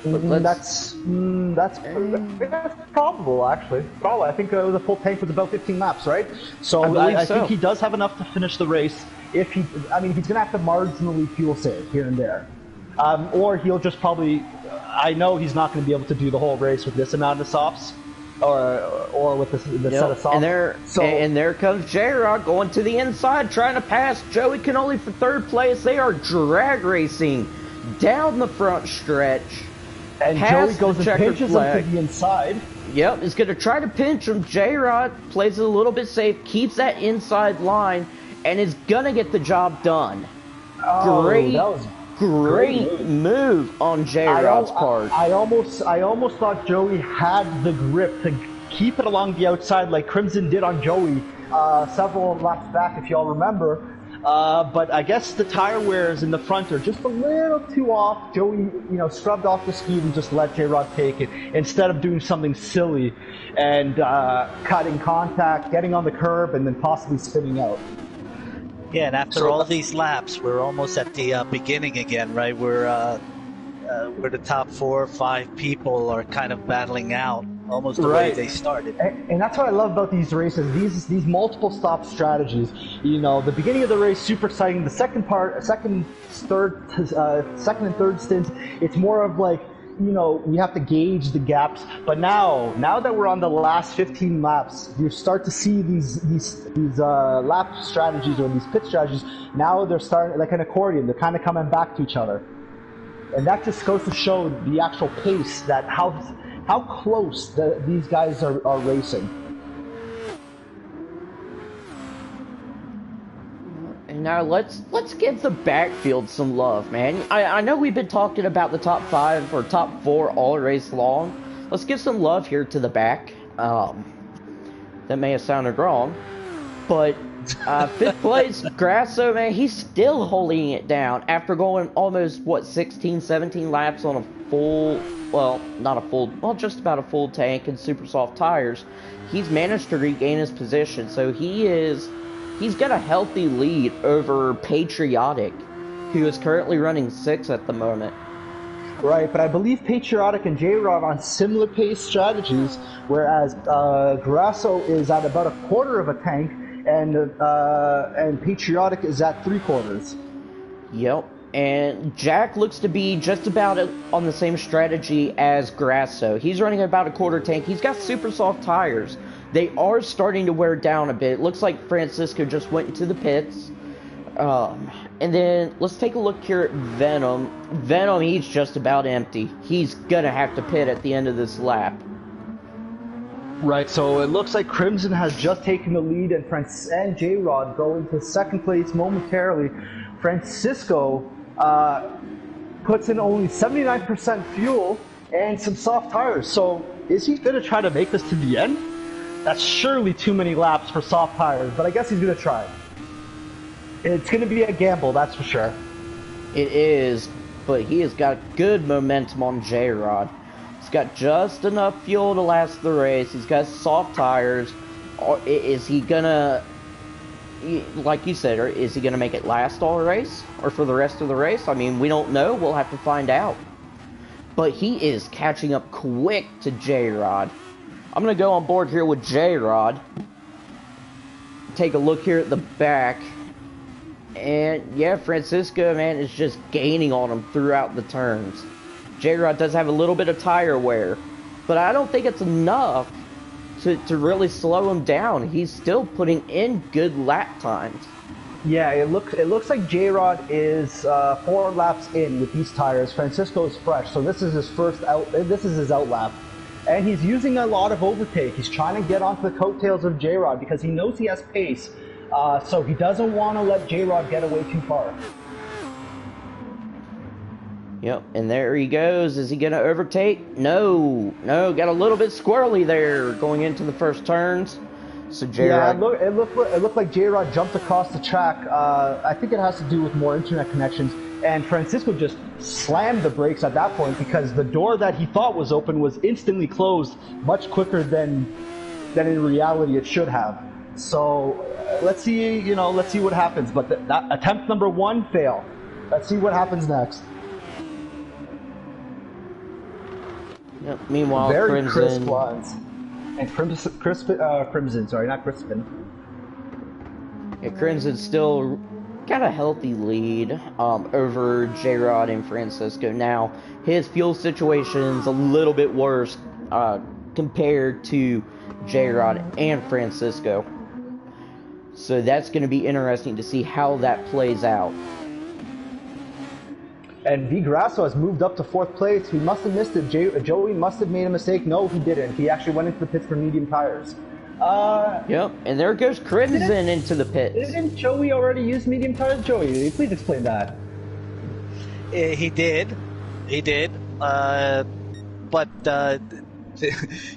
That's probable, actually. Probably. I think the full tank was about 15 laps, right? So I think he does have enough to finish the race. If he, I mean, he's gonna have to marginally fuel save here and there, or he'll just probably. I know he's not going to be able to do the whole race with this amount of softs, or with the set of softs. And there comes J-Rod going to the inside, trying to pass Joey Canoli for third place. They are drag racing down the front stretch. And Joey goes and pinches him to the inside. Yep, he's going to try to pinch him. J-Rod plays it a little bit safe, keeps that inside line, and is going to get the job done. Oh, that was Great move on J-Rod's part. I almost thought Joey had the grip to keep it along the outside like Crimson did on Joey several laps back, if y'all remember. But I guess the tire wears in the front are just a little too off. Joey, scrubbed off the speed and just let J-Rod take it instead of doing something silly and cutting contact, getting on the curb, and then possibly spinning out. Yeah, and after all these laps, we're almost at the beginning again, right? Where the top 4 or 5 people are kind of battling out almost the way they started. And that's what I love about these races, these multiple stop strategies. The beginning of the race, super exciting. The second and third stints, it's more of like, we have to gauge the gaps. But now that we're on the last 15 laps, you start to see these lap strategies or these pit strategies. Now they're starting like an accordion. They're kind of coming back to each other, and that just goes to show the actual pace, that how close these guys are racing. And now let's give the backfield some love, man. I know we've been talking about the top 5 or top 4 all race long. Let's give some love here to the back. That may have sounded wrong, but 5th place, Grasso, man, he's still holding it down after going almost 16, 17 laps on a full, just about a full tank and super soft tires. He's managed to regain his position, so he's got a healthy lead over Patriotic, who is currently running 6th at the moment. Right, but I believe Patriotic and J-Rod on similar pace strategies, whereas Grasso is at about a quarter of a tank, and Patriotic is at 3/4. Yep, and Jack looks to be just about on the same strategy as Grasso. He's running about a quarter tank. He's got super soft tires. They are starting to wear down a bit. It looks like Francisco just went into the pits. And then let's take a look here at Venom. Venom, he's just about empty. He's gonna have to pit at the end of this lap. Right, so it looks like Crimson has just taken the lead, and J-Rod go into 2nd place momentarily. Francisco puts in only 79% fuel and some soft tires. So is he going to try to make this to the end? That's surely too many laps for soft tires, but I guess he's going to try. It's going to be a gamble, that's for sure. It is, but he has got good momentum on J-Rod. He's got just enough fuel to last the race. He's got soft tires. Or is he gonna, like you said, or is he gonna make it last all race or for the rest of the race? I mean, we don't know. We'll have to find out. But he is catching up quick to J-Rod. I'm gonna go on board here with J-Rod. Take a look here at the back. And yeah, Francisco, man, is just gaining on him throughout the turns. J-Rod does have a little bit of tire wear, but I don't think it's enough to really slow him down. He's still putting in good lap times. Yeah, it looks like J-Rod is 4 laps in with these tires. Francisco is fresh, so this is his first out. This is his out lap, and he's using a lot of overtake. He's trying to get onto the coattails of J-Rod because he knows he has pace, so he doesn't want to let J-Rod get away too far. Yep, and there he goes. Is he going to overtake? No, got a little bit squirrely there going into the first turns. So J-Rod... Yeah, it looked like J-Rod jumped across the track. I think it has to do with more internet connections. And Francisco just slammed the brakes at that point because the door that he thought was open was instantly closed much quicker than in reality it should have. So let's see what happens. But that attempt number 1 fail. Let's see what happens next. Yep. Meanwhile, very Crimson... crisp lines. And Crimson, sorry, not Crispin. Yeah, Crimson still got a healthy lead over J-Rod and Francisco. Now, his fuel situation's a little bit worse compared to J-Rod and Francisco. So that's going to be interesting to see how that plays out. And V. Grasso has moved up to 4th place. He must have missed it. Joey must have made a mistake. No, he didn't. He actually went into the pits for medium tires. Yep, and there goes Crimson into the pits. Didn't Joey already use medium tires? Joey, please explain that. He did. But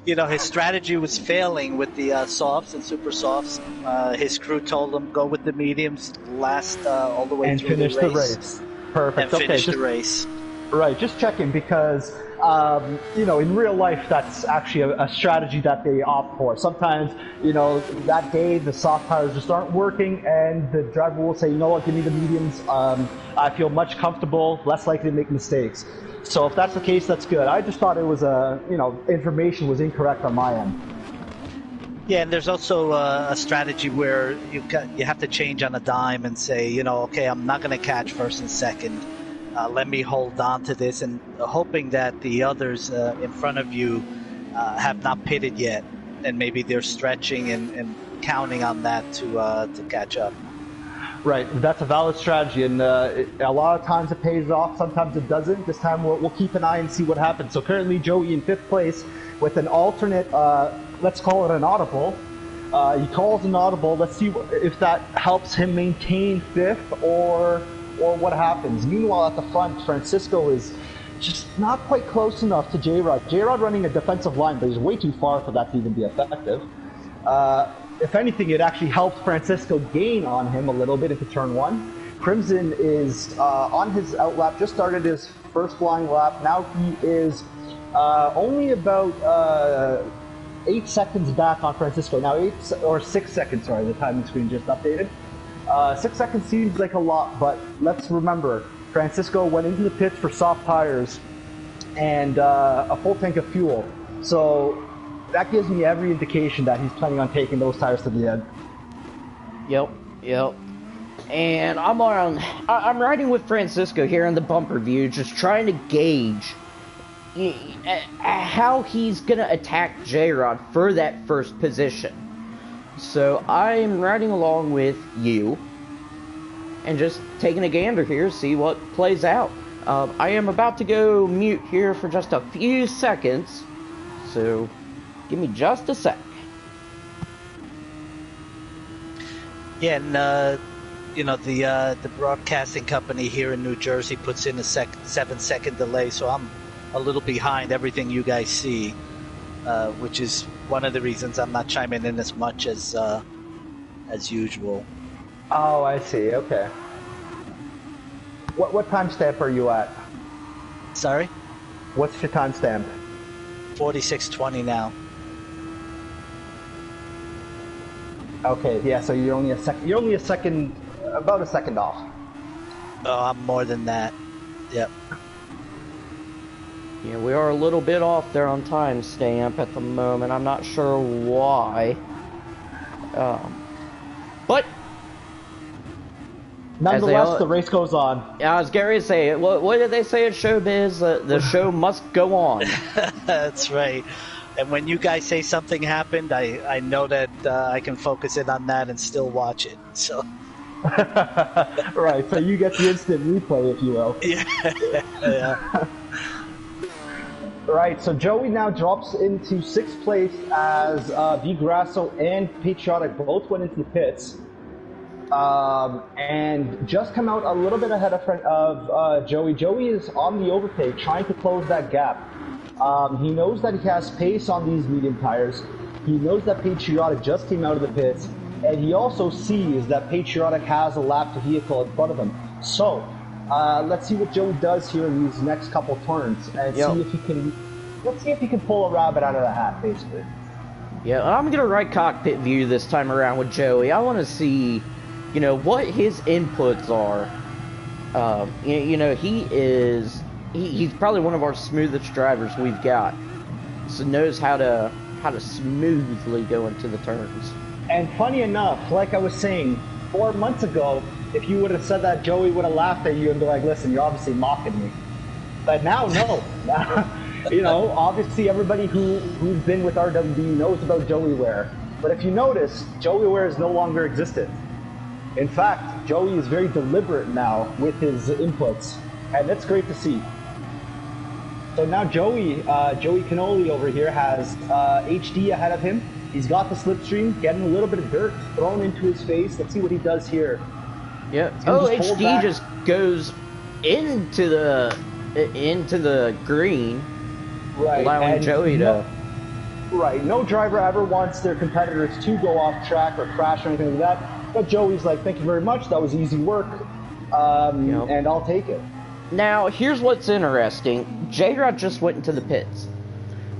you know, his strategy was failing with the softs and super softs. His crew told him go with the mediums, last all the way and through finish the race. Perfect. And finish the race. Right, just checking because, you know, in real life, that's actually a strategy that they opt for. Sometimes, you know, that day the soft tires just aren't working and the driver will say, you know what, give me the mediums. I feel much comfortable, less likely to make mistakes. So if that's the case, that's good. I just thought it was information was incorrect on my end. Yeah, and there's also a strategy where you have to change on a dime and say, you know, okay, I'm not going to catch first and second. Let me hold on to this, and hoping that the others in front of you have not pitted yet, and maybe they're stretching and counting on that to catch up. Right, that's a valid strategy, and a lot of times it pays off, sometimes it doesn't. This time we'll keep an eye and see what happens. So currently Joey in 5th place with an alternate, let's call it an audible. He calls an audible. Let's see if that helps him maintain 5th or what happens. Meanwhile, at the front, Francisco is just not quite close enough to J-Rod. J-Rod running a defensive line, but he's way too far for that to even be effective. If anything, it actually helped Francisco gain on him a little bit into turn 1. Crimson is on his outlap, just started his first flying lap. Now he is only about 8 seconds back on Francisco. Now 6 seconds, sorry, the timing screen just updated. 6 seconds seems like a lot, but let's remember, Francisco went into the pits for soft tires and a full tank of fuel. So that gives me every indication that he's planning on taking those tires to the end. Yep. And I'm riding with Francisco here in the bumper view, just trying to gauge how he's gonna attack J-Rod for that first position. So I'm riding along with you and just taking a gander here, see what plays out. I am about to go mute here for just a few seconds, so give me just a sec. Yeah, and you know, the broadcasting company here in New Jersey puts in a 7-second delay, so I'm a little behind everything you guys see, which is one of the reasons I'm not chiming in as much as usual. Oh, I see. Okay. What timestamp are you at? Sorry? What's your timestamp? 46.20 now. Okay, yeah. So you're only a second. You're only a second, about a second off. Oh, I'm more than that. Yep. Yeah, we are a little bit off there on timestamp at the moment. I'm not sure why. But nonetheless, the race goes on. Yeah, I was getting ready to say, what did they say at Showbiz? The show must go on. That's right. And when you guys say something happened, I know that I can focus in on that and still watch it. So. Right, so you get the instant replay, if you will. Yeah. Right, so Joey now drops into 6th place as V. Grasso and Patriotic both went into the pits. And just come out a little bit ahead of Joey. Joey is on the overtake, trying to close that gap. He knows that he has pace on these medium tires. He knows that Patriotic just came out of the pits. And he also sees that Patriotic has a lapped vehicle in front of him. So, let's see what Joey does here in these next couple turns, and see if he can. Let's see if he can pull a rabbit out of the hat, basically. Yeah, I'm gonna write cockpit view this time around with Joey. I want to see, what his inputs are. He's probably one of our smoothest drivers we've got, so knows how to smoothly go into the turns. And funny enough, like I was saying 4 months ago, if you would have said that, Joey would have laughed at you and be like, "Listen, you're obviously mocking me." But now, no. Obviously everybody who's been with RWB knows about Joey Ware. But if you notice, Joey Ware is no longer existent. In fact, Joey is very deliberate now with his inputs, and that's great to see. So now Joey Canoli over here has HD ahead of him. He's got the slipstream, getting a little bit of dirt thrown into his face. Let's see what he does here. Yeah. Oh, HD just goes into the green, right, allowing Joey to. Right. No driver ever wants their competitors to go off track or crash or anything like that. But Joey's like, "Thank you very much. That was easy work, and I'll take it." Now, here's what's interesting. J-Rod just went into the pits.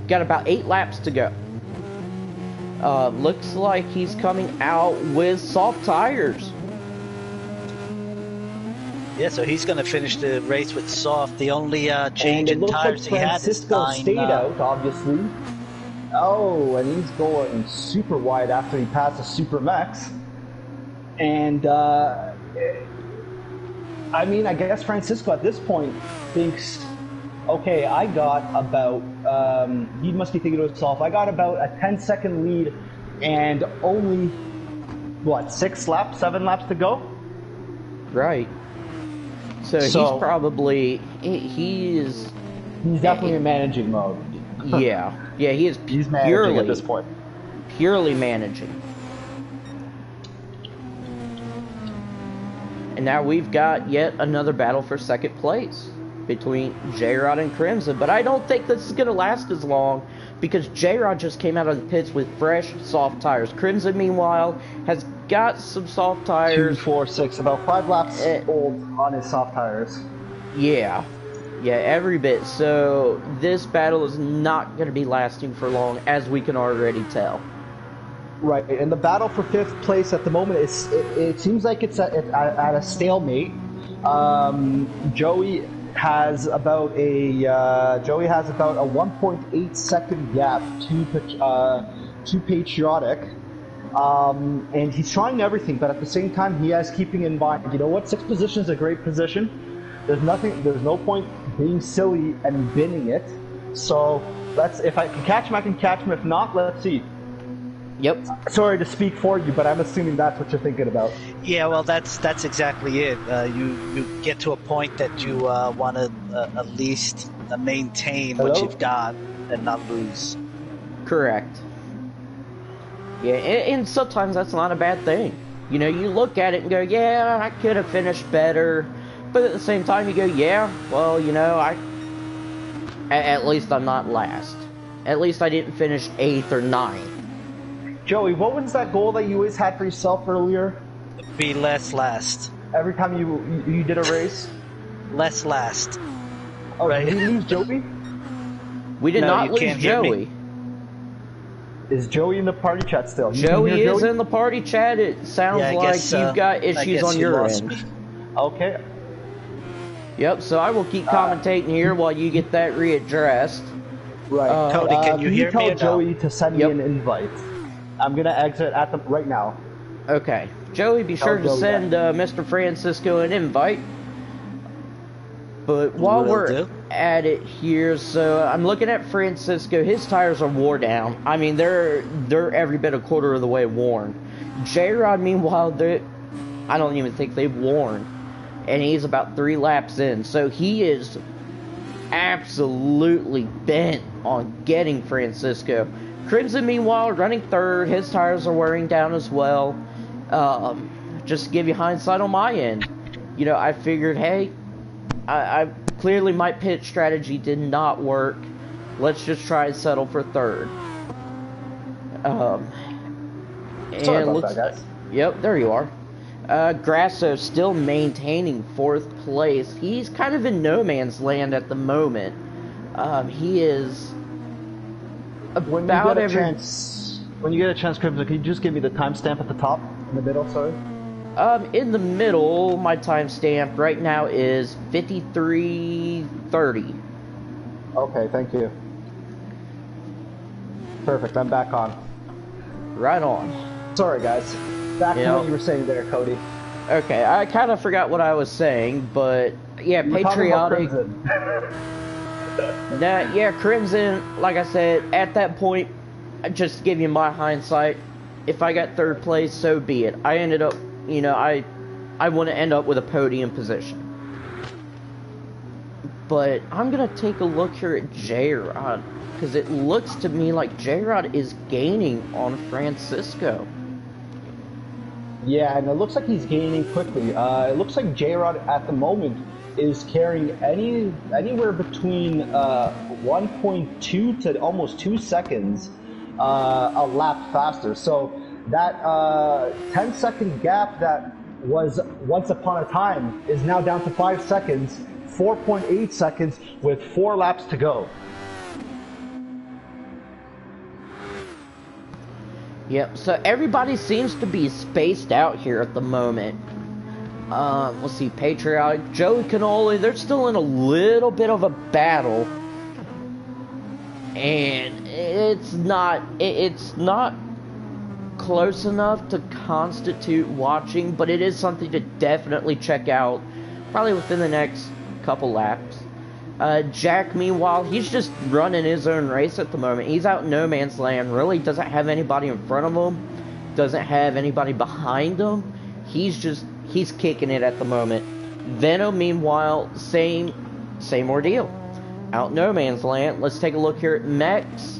Got about 8 laps to go. Looks like he's coming out with soft tires. Yeah, so he's going to finish the race with soft. The only change in tires like he had is Francisco stayed out, obviously. Oh, and he's going super wide after he passes Super Max. And, I guess Francisco at this point thinks, okay, I got about, he must be thinking to himself, I got about a 10-second lead and only, 7 laps to go? Right. So he's probably, he's definitely in managing mode. Yeah, he is He's managing at this point. Purely managing. And now we've got yet another battle for second place between J-Rod and Crimson. But I don't think this is going to last as long because J-Rod just came out of the pits with fresh, soft tires. Crimson, meanwhile, has got some soft tires. 2, 4, 6, about 5 laps old on his soft tires. Yeah, every bit. So this battle is not going to be lasting for long, as we can already tell. Right, and the battle for 5th place at the moment it seems like it's at a stalemate. Joey has about a 1.8 second gap to Patriotic, and he's trying everything, but at the same time he is keeping in mind, 6th position is a great position. There's no point being silly and binning it. So if I can catch him, I can catch him. If not, let's see. Yep. Sorry to speak for you, but I'm assuming that's what you're thinking about. Yeah, well, that's exactly it. You get to a point that you want to at least maintain what you've got and not lose. Correct. Yeah, and sometimes that's not a bad thing. You look at it and go, yeah, I could have finished better. But at the same time, you go, yeah, well, at least I'm not last. At least I didn't finish 8th or 9th. Joey, what was that goal that you always had for yourself earlier? Be less last. Every time you did a race? Less last. Oh, right. Did you lose Joey? We did No, not you lose can't hear me. Joey. Is Joey in the party chat still? You can Joey hear is Joey? in the party chat. It sounds Yeah, I like guess, you've got I issues guess on you your lost end. me. Okay. Yep, so I will keep commentating here while you get that readdressed. Right. Cody, can you hear tell me or no? Joey to send Yep. me an invite? I'm gonna exit at the right now. Okay. Joey, be Tell sure to Joey send Mr. Francisco an invite. But while Will we're do. at it here, so I'm looking at Francisco. His tires are wore down. I mean, they're every bit a quarter of the way worn. J-Rod, meanwhile, I don't even think they've worn. And he's about 3 laps in. So he is absolutely bent on getting Francisco. Crimson, meanwhile, running third. His tires are wearing down as well. Just to give you hindsight on my end, you know, I figured, hey, I clearly my pit strategy did not work. Let's just try and settle for third. Sorry about that, guys. Yep, there you are. Grasso still maintaining 4th place. He's kind of in no man's land at the moment. He is When about you get a chance, Crimson, can you just give me the timestamp at the top, in the middle, sorry? in the middle. My timestamp right now is 53:30. Okay, thank you. Perfect, I'm back on. Right on. Sorry, guys. Back to Yeah. what you were saying there, Cody. Okay, I kind of forgot what I was saying, but yeah, You were talking about patriotic. Crimson. Yeah, Crimson, like I said, at that point, just to give you my hindsight, if I got 3rd place, so be it. I ended up, you know, I want to end up with a podium position. But I'm going to take a look here at J-Rod, because it looks to me like J-Rod is gaining on Francisco. Yeah, and it looks like he's gaining quickly. It looks like J-Rod at the moment is carrying anywhere between 1.2 to almost 2 seconds a lap faster. So that 10-second gap that was once upon a time is now down to 5 seconds, 4.8 seconds with 4 laps to go. Yep, so everybody seems to be spaced out here at the moment. Let's see, Patriotic, Joey Cannoli, they're still in a little bit of a battle. And it's not close enough to constitute watching, but it is something to definitely check out, probably within the next couple laps. Jack, meanwhile, he's just running his own race at the moment. He's out in no man's land, really doesn't have anybody in front of him, doesn't have anybody behind him. He's kicking it at the moment. Venom, meanwhile, same ordeal. Out in no man's land. Let's take a look here at Mex.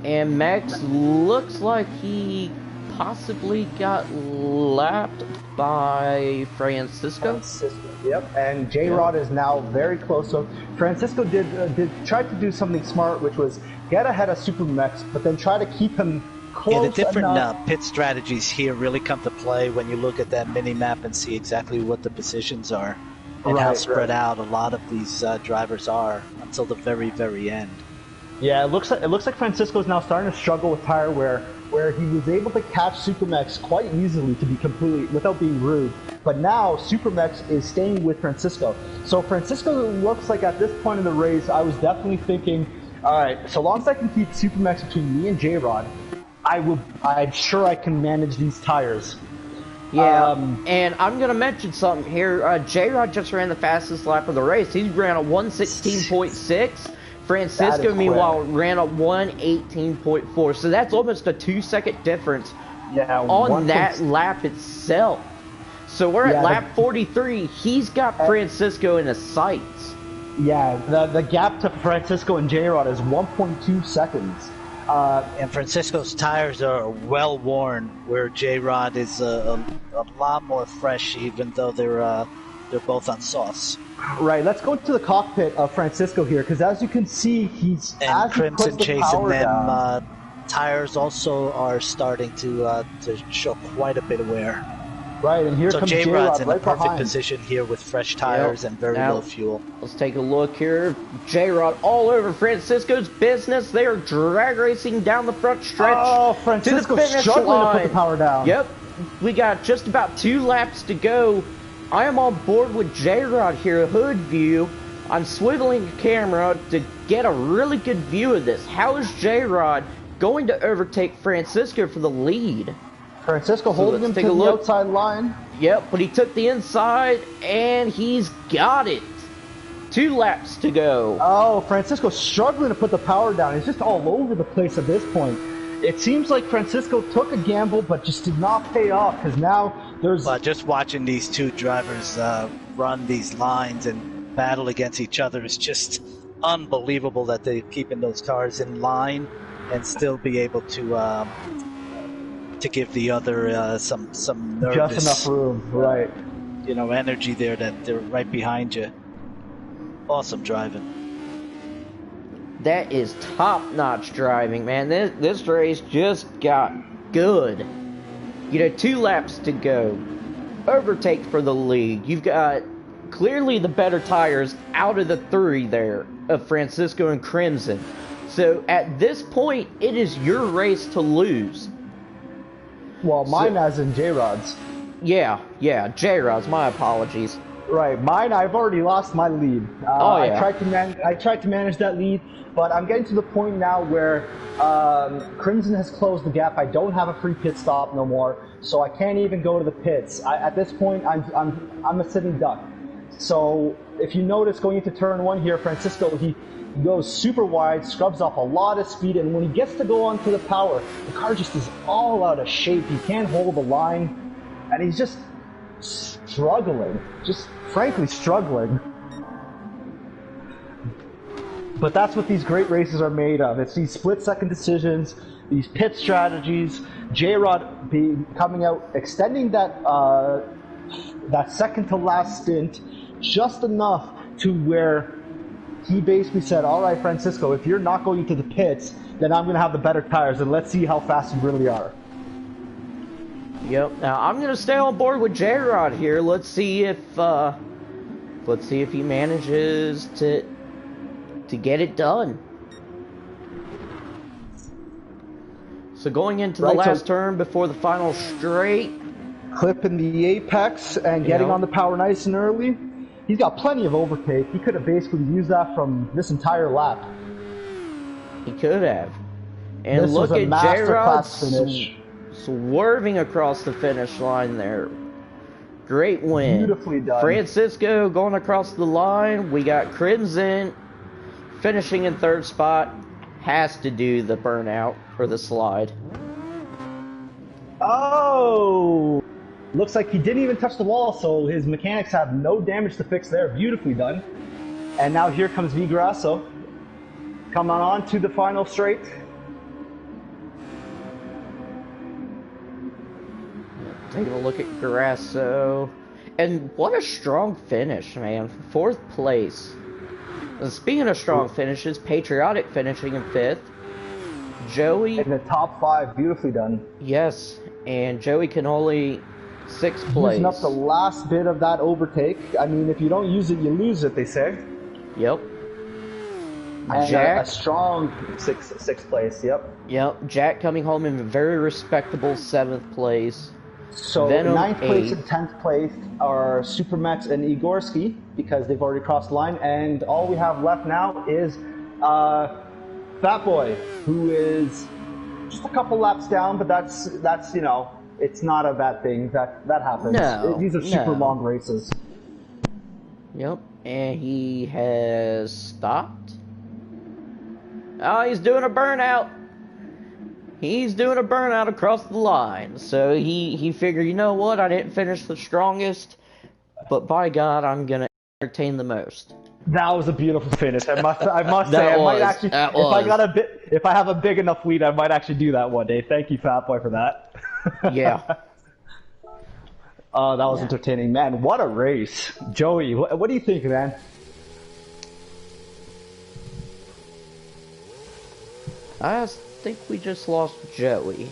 And Mex looks like he possibly got lapped by Francisco. Yep, and J-Rod is now very close. So Francisco did try to do something smart, which was get ahead of Super Mex, but then try to keep him close. Yeah, the different enough. pit strategies here really come to play when you look at that mini map and see exactly what the positions are and how spread out a lot of these drivers are until the very, very end. Yeah, it looks like Francisco is now starting to struggle with tire wear, where he was able to catch Supermex quite easily, to be completely without being rude. But now Supermex is staying with Francisco. So Francisco looks like at this point in the race, I was definitely thinking, all right, so long as I can keep Supermex between me and J-Rod, I'm sure I can manage these tires. Yeah, and I'm going to mention something here. J-Rod just ran the fastest lap of the race. He ran a 1:16.6. Francisco, meanwhile, ran a 1:18.4. So that's almost a 2-second difference on that lap itself. So we're at lap 43. He's got Francisco in his sights. Yeah, the gap to Francisco and J-Rod is 1.2 seconds. And Francisco's tires are well worn, where J-Rod is a lot more fresh, even though they're both on softs. Right. Let's go to the cockpit of Francisco here, because as you can see, he's and Crimson chasing them. Down, tires also are starting to show quite a bit of wear. Right, and here So comes J-Rod's J-Rod in right a perfect behind. position here with fresh tires and very Now, low fuel. Let's take a look here. J-Rod all over Francisco's business. They are drag racing down the front stretch Oh, to the Francisco finish struggling line. to put the power down. Yep, we got just about 2 laps to go. I am on board with J-Rod here, hood view. I'm swiveling the camera to get a really good view of this. How is J-Rod going to overtake Francisco for the lead? Francisco holding him to the outside line. Yep, but he took the inside, and he's got it. 2 laps to go. Oh, Francisco struggling to put the power down. He's just all over the place at this point. It seems like Francisco took a gamble, but just did not pay off, because now there's... But just watching these two drivers run these lines and battle against each other is just unbelievable that they're keeping those cars in line and still be able to give the other some nervous, just enough room, right? Energy there that they're right behind you. Awesome driving. That is top-notch driving, man. This race just got good. 2 laps to go. Overtake for the lead. You've got clearly the better tires out of the 3 there of Francisco and Crimson. So at this point, it is your race to lose. Well, mine as in J-Rod's. Yeah, J-Rod's. My apologies. Right, mine. I've already lost my lead. I tried to manage that lead, but I'm getting to the point now where Crimson has closed the gap. I don't have a free pit stop no more, so I can't even go to the pits. At this point, I'm a sitting duck. So if you notice going into turn 1 here, Francisco, he goes super wide, scrubs off a lot of speed, and when he gets to go onto the power, the car just is all out of shape. He can't hold the line, and he's just struggling, just frankly struggling. But that's what these great races are made of. It's these split-second decisions, these pit strategies, J-Rod coming out, extending that second-to-last stint just enough to where he basically said, all right, Francisco, if you're not going to the pits, then I'm going to have the better tires, and let's see how fast you really are. Yep. Now I'm going to stay on board with J-Rod here. Let's see if he manages to get it done. So going into the last turn before the final straight, clipping the apex and getting on the power nice and early. He's got plenty of overtake. He could have basically used that from this entire lap. He could have. And look at J-Rod swerving across the finish line there. Great win. Beautifully done. Francisco going across the line. We got Crimson finishing in 3rd spot. Has to do the burnout or the slide. Oh! Looks like he didn't even touch the wall, so his mechanics have no damage to fix there. Beautifully done. And now here comes V. Grasso. Coming on to the final straight. Taking a look at Grasso. And what a strong finish, man. 4th place. And speaking of strong finishes, Patriotic finishing in 5th. Joey... in the top 5, beautifully done. Yes, and Joey Canoli... 6th place. Using up the last bit of that overtake. I mean, if you don't use it, you lose it, they say. Yep. And Jack, a strong sixth place, yep. Yep, Jack coming home in a very respectable 7th place. So Venom 9th place 8th. and 10th place are Supermax and Igorski, because they've already crossed the line, and all we have left now is Fat Boy, who is just a couple laps down, but that's it's not a bad thing. That happens. No, these are super long races. Yep, and he has stopped. Oh, he's doing a burnout. He's doing a burnout across the line. So he figured, you know what? I didn't finish the strongest, but by God, I'm gonna entertain the most. That was a beautiful finish. I must say, I might actually, if I have a big enough lead, I might actually do that one day. Thank you, Fat Boy, for that. Yeah. Oh, that was entertaining, man. What a race, Joey. What do you think, man? I think we just lost Joey.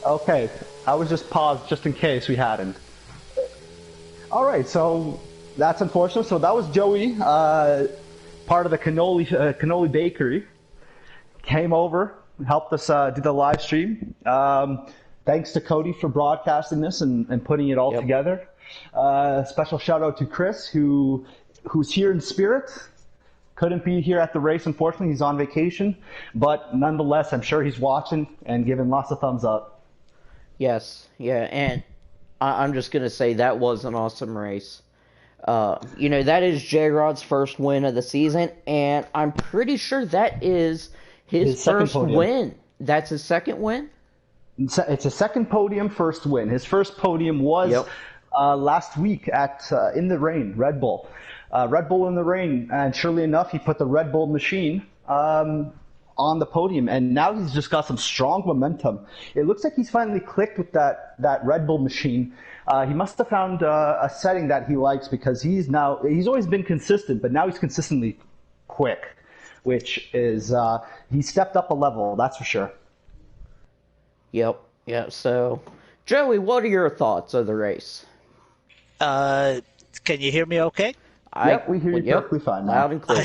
Okay, I was just paused just in case we hadn't. All right, so that's unfortunate. So that was Joey, part of the cannoli bakery. Came over, helped us do the live stream. Thanks to Cody for broadcasting this and putting it all together. Special shout out to Chris, who's here in spirit. Couldn't be here at the race, unfortunately. He's on vacation, but nonetheless, I'm sure he's watching and giving lots of thumbs up. Yes, yeah, and I'm just gonna say that was an awesome race. That is J-Rod's first win of the season, and I'm pretty sure that is his first win. That's his second win? It's a second podium, first win. His first podium was last week in the rain, Red Bull. Red Bull in the rain, and surely enough, he put the Red Bull machine on the podium, and now he's just got some strong momentum. It looks like he's finally clicked with that Red Bull machine. He must have found a setting that he likes, because he's always been consistent, but now he's consistently quick, which is he stepped up a level, that's for sure. Yep. So, Joey, what are your thoughts of the race? Can you hear me okay? Yep, we hear you perfectly fine now. Loud and clear.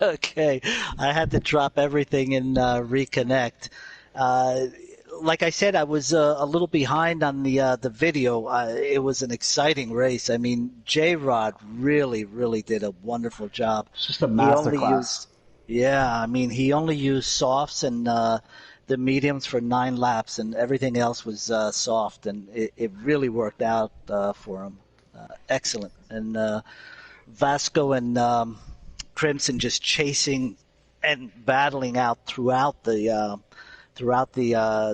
Okay, I had to drop everything and reconnect. Like I said, I was a little behind on the video. It was an exciting race. I mean, J-Rod really did a wonderful job. It's just a masterclass. He only used softs and the mediums for 9 laps, and everything else was soft, and it really worked out for him. Excellent. And Vasco and Crimson just chasing and battling out throughout the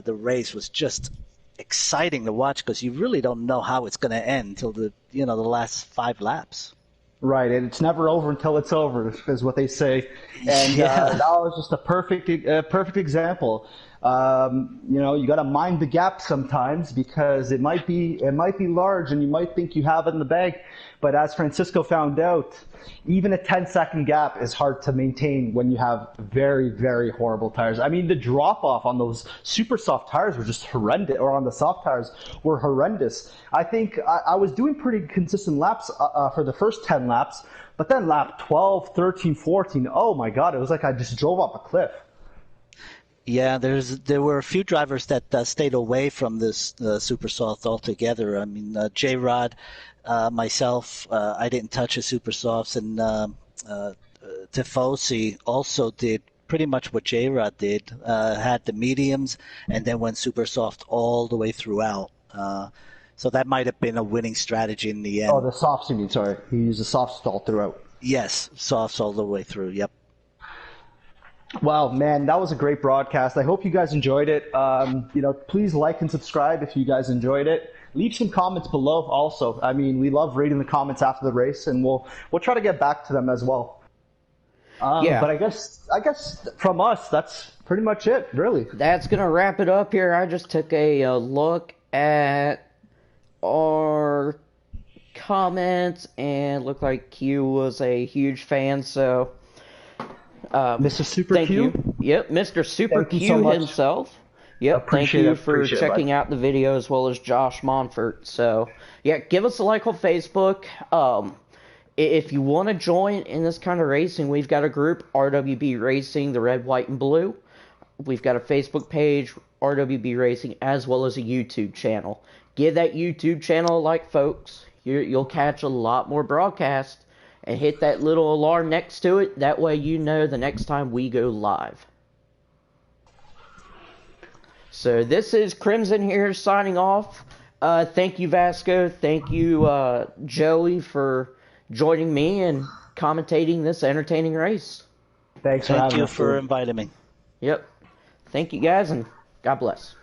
race was just exciting to watch, because you really don't know how it's going to end until the last 5 laps. Right, and it's never over until it's over, is what they say. And that was just a perfect example. You got to mind the gap sometimes, because it might be large, and you might think you have it in the bag. But as Francisco found out, even a 10-second gap is hard to maintain when you have very, very horrible tires. I mean, the drop-off on those super soft tires were just horrendous, or on the soft tires were horrendous. I think I was doing pretty consistent laps for the first 10 laps, but then lap 12, 13, 14, oh my God, it was like I just drove off a cliff. Yeah, there were a few drivers that stayed away from this super soft altogether. I mean, J-Rod, myself, I didn't touch the super softs, and Tifosi also did pretty much what J-Rod did, had the mediums, and then went super soft all the way throughout. So that might have been a winning strategy in the end. Oh, the softs, you mean, sorry. He used the softs all throughout. Yes, softs all the way through, yep. Wow, man, that was a great broadcast. I hope you guys enjoyed it. Please like and subscribe if you guys enjoyed it. Leave some comments below also. I mean, we love reading the comments after the race, and we'll try to get back to them as well. But I guess from us, that's pretty much it, really. That's going to wrap it up here. I just took a look at our comments, and looked like Q was a huge fan, so... Mr. Super Q? Yep, Mr. Super Q himself. Yep, thank you for checking out the video, as well as Josh Monfort. So, yeah, give us a like on Facebook. If you want to join in this kind of racing, we've got a group, RWB Racing, the red, white, and blue. We've got a Facebook page, RWB Racing, as well as a YouTube channel. Give that YouTube channel a like, folks. You'll catch a lot more broadcasts. And hit that little alarm next to it. That way you know the next time we go live. So this is Crimson here signing off. Thank you, Vasco. Thank you, Joey, for joining me and commentating this entertaining race. Thank you for inviting me. Yep. Thank you, guys, and God bless.